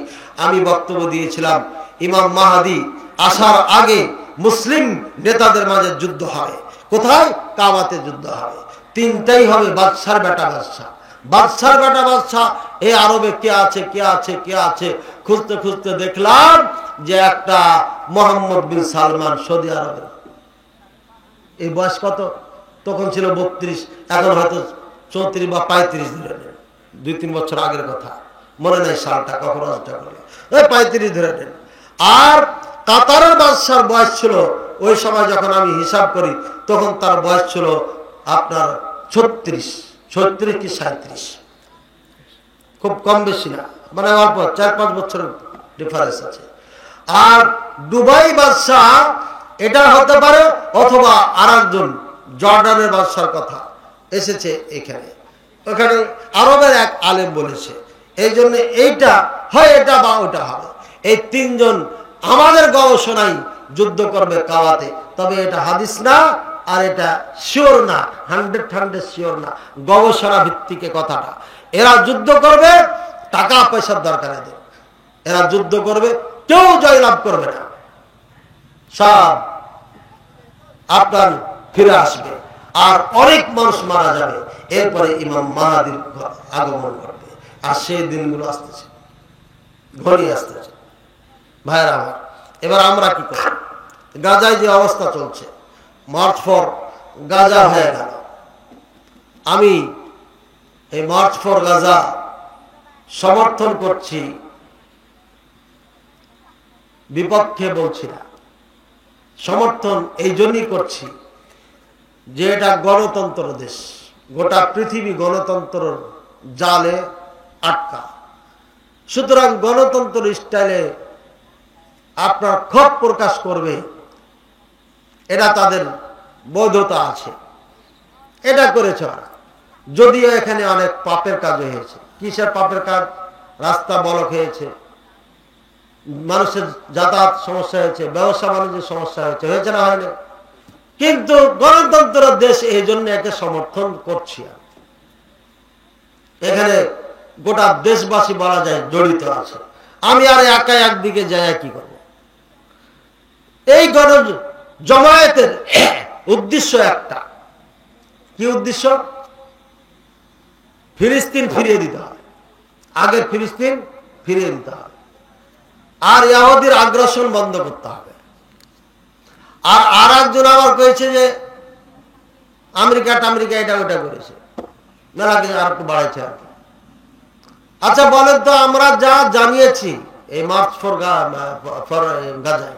আমি বক্তব্য দিয়েছিলাম, ইমাম মাহদী আসার আগে মুসলিম নেতাদের মাঝে যুদ্ধ হবে। কোথায়? কাবাতে যুদ্ধ হবে। তিনটাই হবে বাদশার বেটা বাদশা, বাদশার বেটা বাদশা। এই আরবে কে আছে কে আছে কে আছে খুঁজতে খুঁজতে দেখলাম যে একটা মোহাম্মদ বিন সালমান, সৌদি আরবের। এই বয়স কত? তখন ছিল 32, এখন হয়তো 34 বা 35 ধরে নেন। 2-3 বছর আগের কথা, মনে নেই সালটা কখন হজটা করলো, 35 ধরে নেন। আর কাতারের বাদশার বয়স ছিল ওই সময় যখন আমি হিসাব করি, তখন তার বয়স ছিল আপনার 36 কি 37, খুব কম বেশি না, মানে অল্প 4-5 বছরের ডিফারেন্স আছে। আর দুবাই বাদশাহ এটা হতে পারে, অথবা আর একজন জর্ডানের বাদশার কথা এসেছে এখানে, ওখানে আরবের এক আলেম বলেছে। এই জন্য এইটা হয় এটা বা ওটা হবে। এই তিনজন আমাদের গবেষণায় যুদ্ধ করবে কাবাতে, তবে এটা হাদিস না, আর এটা শিওর না, 100% শিওর না, গবেষণা ভিত্তিক কথাটা। এরা যুদ্ধ করবে, টাকা পয়সার দরকার নেই, এরা যুদ্ধ করবে, কেউ জয়লাভ করবে না, সব আপনার ফিরে আসবে, আর অনেক মানুষ মারা যাবে। এরপরে ইমাম মাহদীর আগমন করবে, আর সেই দিনগুলো আসতেছে, ঘনিয়ে আসতেছে। ভাইরা আমার, এবার আমরা কি করি? গাজায় যে অবস্থা চলছে, মার্চ ফর গাজা হয়ে গেল। আমি এই মার্চ ফর গাজা সমর্থন করছি, বিপক্ষে বলছি না। সমর্থন এই জন্যই করছি যে এটা গণতন্ত্র দেশ, গোটা পৃথিবী গণতন্ত্র জালে আটকা। সুতরাং গণতন্ত্র স্টাইলে আপনার ক্ষোভ প্রকাশ করবে, এটা তাদের বৈধতা আছে, এটা করেছে ওরা। যদিও এখানে অনেক পাপের কাজ হয়েছে। কিসের পাপের কাজ? রাস্তা ব্লক হয়েছে, মানুষের যাতায়াত সমস্যা হয়েছে, ব্যবসা বাণিজ্যের সমস্যা হয়েছে, হয়েছে না হয়নি? কিন্তু গণতন্ত্র দেশ, এই জন্য একে সমর্থন করছি। এখানে গোটা দেশবাসী বলা যায় জড়িত আছে। আমি আর একাই একদিকে যাই কি করব? এই গণ জমায়েতের উদ্দেশ্য একটা, কি উদ্দেশ্য? ফিলিস্তিন ফিরিয়ে দিতে হবে, আগের ফিলিস্তিন ফিরিয়ে দিতে হবে, আর ইহুদির আগ্রাসন বন্ধ করতে হবে। আর একজন আবার কয়েছে যে আমেরিকা এটা ওটা করেছে, মেলা কিছু আর একটু বাড়াইছে আর কি। আচ্ছা বলেন তো, আমরা যা জানিয়েছি এই মার্চ ফর গাজায়,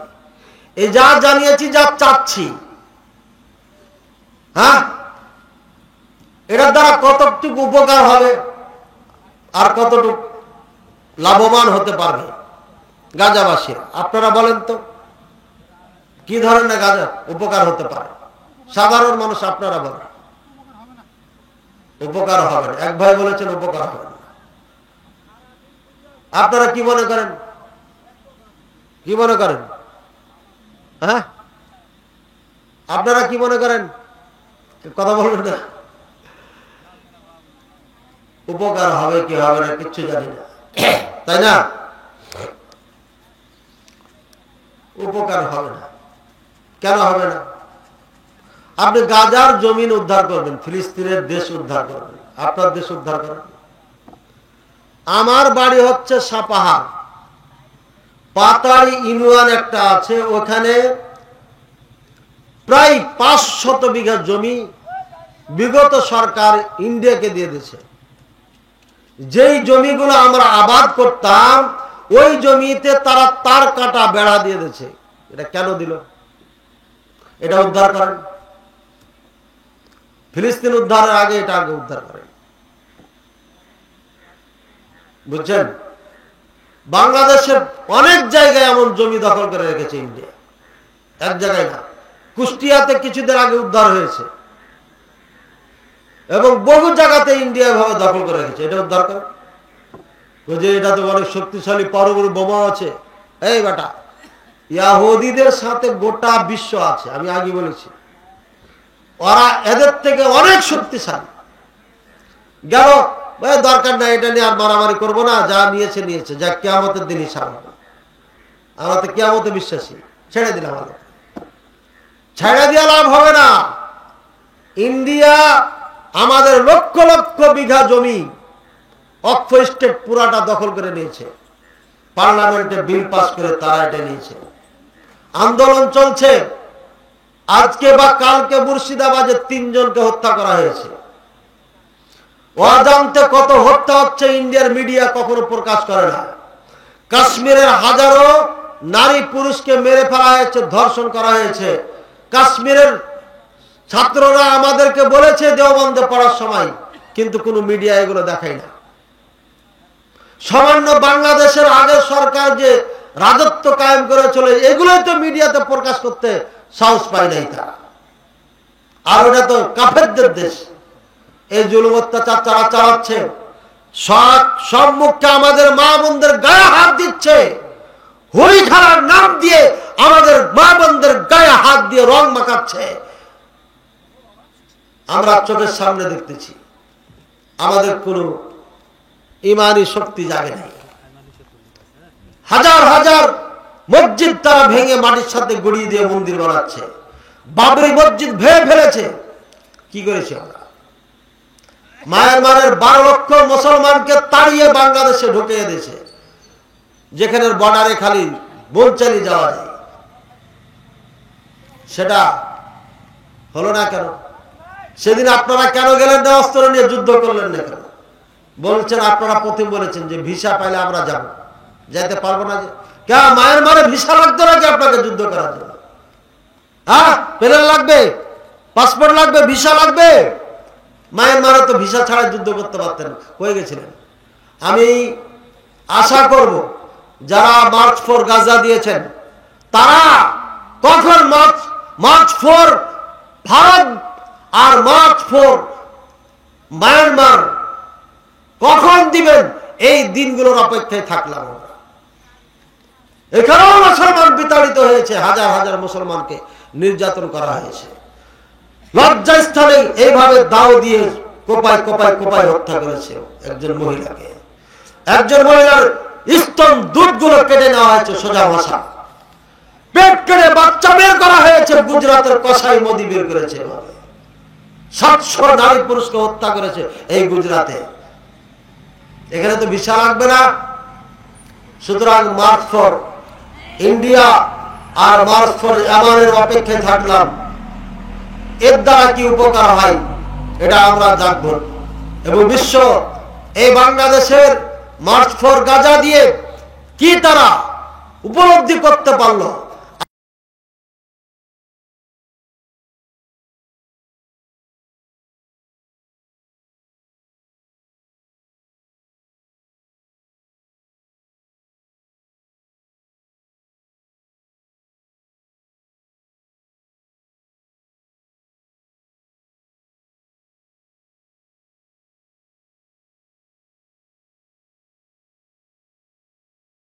এই যা জানিয়েছি, যা চাচ্ছি, হ্যাঁ, এটার দ্বারা কতটুকু উপকার হবে আর কতটুকু লাভবান হতে পারবে গাজাবাসীরা? আপনারা বলেন তো, কি ধরনের গাজা উপকার হতে পারে? সাধারণ মানুষ আপনারা বলেন। উপকার হবে না। এক ভাই বলেছেন উপকার হবে না। আপনারা কি মনে করেন? কি মনে করেন? হ্যাঁ, আপনারা কি মনে করেন? কথা বলবেন না। উপকার হবে কি হবে না কিচ্ছু জানি না, তাই না? উপকার হবে না। কেন হবে না? আপনি গাজার জমিন উদ্ধার করবেন, ফিলিস্তিনের দেশ উদ্ধার করবেন, আপনার দেশ উদ্ধার করবেন। আমার বাড়ি হচ্ছে সাপাহার, পাতাড়ি ইউনিয়ন একটা আছে, ওখানে প্রায় 500 বিঘা জমি বিগত সরকার ইন্ডিয়াকে দিয়ে দিয়েছে। যেই জমিগুলো আমরা আবাদ করতাম, ওই জমিতে তারা তার কাটা বেড়া দিয়ে দিয়েছে। এটা কেন দিল? এটা উদ্ধার করেন। ফিলিস্তিন উদ্ধারের আগে এটা আগে উদ্ধার করে, বুঝছেন? বাংলাদেশের অনেক জায়গায় এমন জমি দখল করে রেখেছে ইন্ডিয়া, এক জায়গায় না। কুষ্টিয়াতে কিছুদিন আগে উদ্ধার হয়েছে এবং বহু জায়গাতে ইন্ডিয়া ভাবে দখল করে রেখেছে। এটা উদ্ধার করে যে এটা তো অনেক শক্তিশালী পরমাণু বোমা আছে। এই বেটা, ইহুদিদের সাথে গোটা বিশ্ব আছে, আমি আগে বলেছি। ওরা এদের থেকে অনেক শক্তিশালী। গেল দরকার নাই, এটা নিয়ে আর মারামারি করবো না, যা নিয়েছে নিয়েছে, যা কিয়ামতের দিন হিসাব হবে। আমরা তো কিয়ামতে বিশ্বাসী, ছেড়ে দিলাম। ছেড়ে দিয়ে লাভ হবে না। ইন্ডিয়া আমাদের লক্ষ লক্ষ বিঘা জমি অক্ষ স্টেট পুরাটা দখল করে নিয়েছে, পার্লামেন্টে বিল পাস করে তারা এটা নিয়েছে। আন্দোলন চলছে। আজকে বা কালকে মুর্শিদাবাদে 3 জনকে হত্যা করা হয়েছে। অজান্তে কত হত্যা হচ্ছে ইন্ডিয়ার মিডিয়া কখনো প্রকাশ করে না। কাশ্মীরের হাজারো নারী পুরুষকে মেরে ফেলা হয়েছে, ধর্ষণ করা হয়েছে। কাশ্মীরের ছাত্ররা আমাদেরকে বলেছে দেওবন্দে পড়ার সময়, কিন্তু কোনো মিডিয়া এগুলো দেখায় না। সামান্য বাংলাদেশের আগের সরকার যে রাজত্ব কায়েম করে চলে, এগুলোই তো মিডিয়াতে প্রকাশ করতে সাহস পায় নাই তারা। আর ওটা তো কাফেরদের দেশ। এই জুলুম অত্যাচার তারা চালাচ্ছে, সম্মুখে আমাদের মা বোনদের গায়ে হাত দিচ্ছে, হরি খেলার নাম দিয়ে আমাদের মা বোনদের গায়ে হাত দিয়ে রং মাখাচ্ছে। আমরা চোখের সামনে দেখতেছি, আমাদের কোনো ইমানি শক্তি জাগে নাই। হাজার হাজার মসজিদ তারা ভেঙে মাটির সাথে গড়িয়ে দিয়ে মন্দির বানাচ্ছে। বাবরি মসজিদ ভেঙে ফেলেছে। কি করেছে আমরা? মায়ানমারের 12 লক্ষ মুসলমানকে তাড়িয়ে বাংলাদেশে ঢুকিয়ে দিয়েছে, যেখানে বর্ডারে খালি বোন চালিয়ে যাওয়া যায়। সেটা হলো না কেন? সেদিন আপনারা কেন গেলেন না? অস্ত্র নিয়ে যুদ্ধ করলেন না কেন? বলছেন আপনারা প্রথম বলেছেন যে ভিসা পাইলে আমরা যাব, যেতে পারবো না। যে কেন মায়ানমারে ভিসা লাগতো নাকি আপনাকে যুদ্ধ করার জন্য? হ্যাঁ, প্লেন লাগবে, পাসপোর্ট লাগবে, ভিসা লাগবে। মায়ানমারে তো ভিসা ছাড়া যুদ্ধ করতে পারতেন, হয়ে গেছিলেন। আমি আশা করব যারা মার্চ ফর গাজা দিয়েছেন, তারা কখন মার্চ ফর ভারত আর মার্চ ফর মায়ানমার কখন দিবেন, এই দিনগুলোর অপেক্ষায় থাকলাম। এখানেও মুসলমান বিতাড়িত হয়েছে, হাজার হাজার মুসলমানকে নির্যাতন করা হয়েছে। লজ্জাস্থানে এইভাবে দাও দিয়ে কোপায় কোপায় কোপায় হত্যা করেছে একজন মহিলাকে। একজন মহিলার স্তন দুধগুলো কেটে নেওয়া হয়েছে, সোজা ভাষা পেট কেটে বাচ্চা বের করা হয়েছে। গুজরাটের কসাই মোদি বের করেছে। 700 নারী পুরুষকে হত্যা করেছে এই গুজরাটে। এখানে তো ভিসা লাগবে না। সুতরাং মার্চ ফর ইন্ডিয়া আর মার্চ ফর ইয়ামানের অপেক্ষায় থাকলাম। এর দ্বারা কি উপকার হয় এটা আমরা জানব। এবং বিশ্ব এই বাংলাদেশের মার্চ ফর গাজা দিয়ে কি তারা উপলব্ধি করতে পারলো,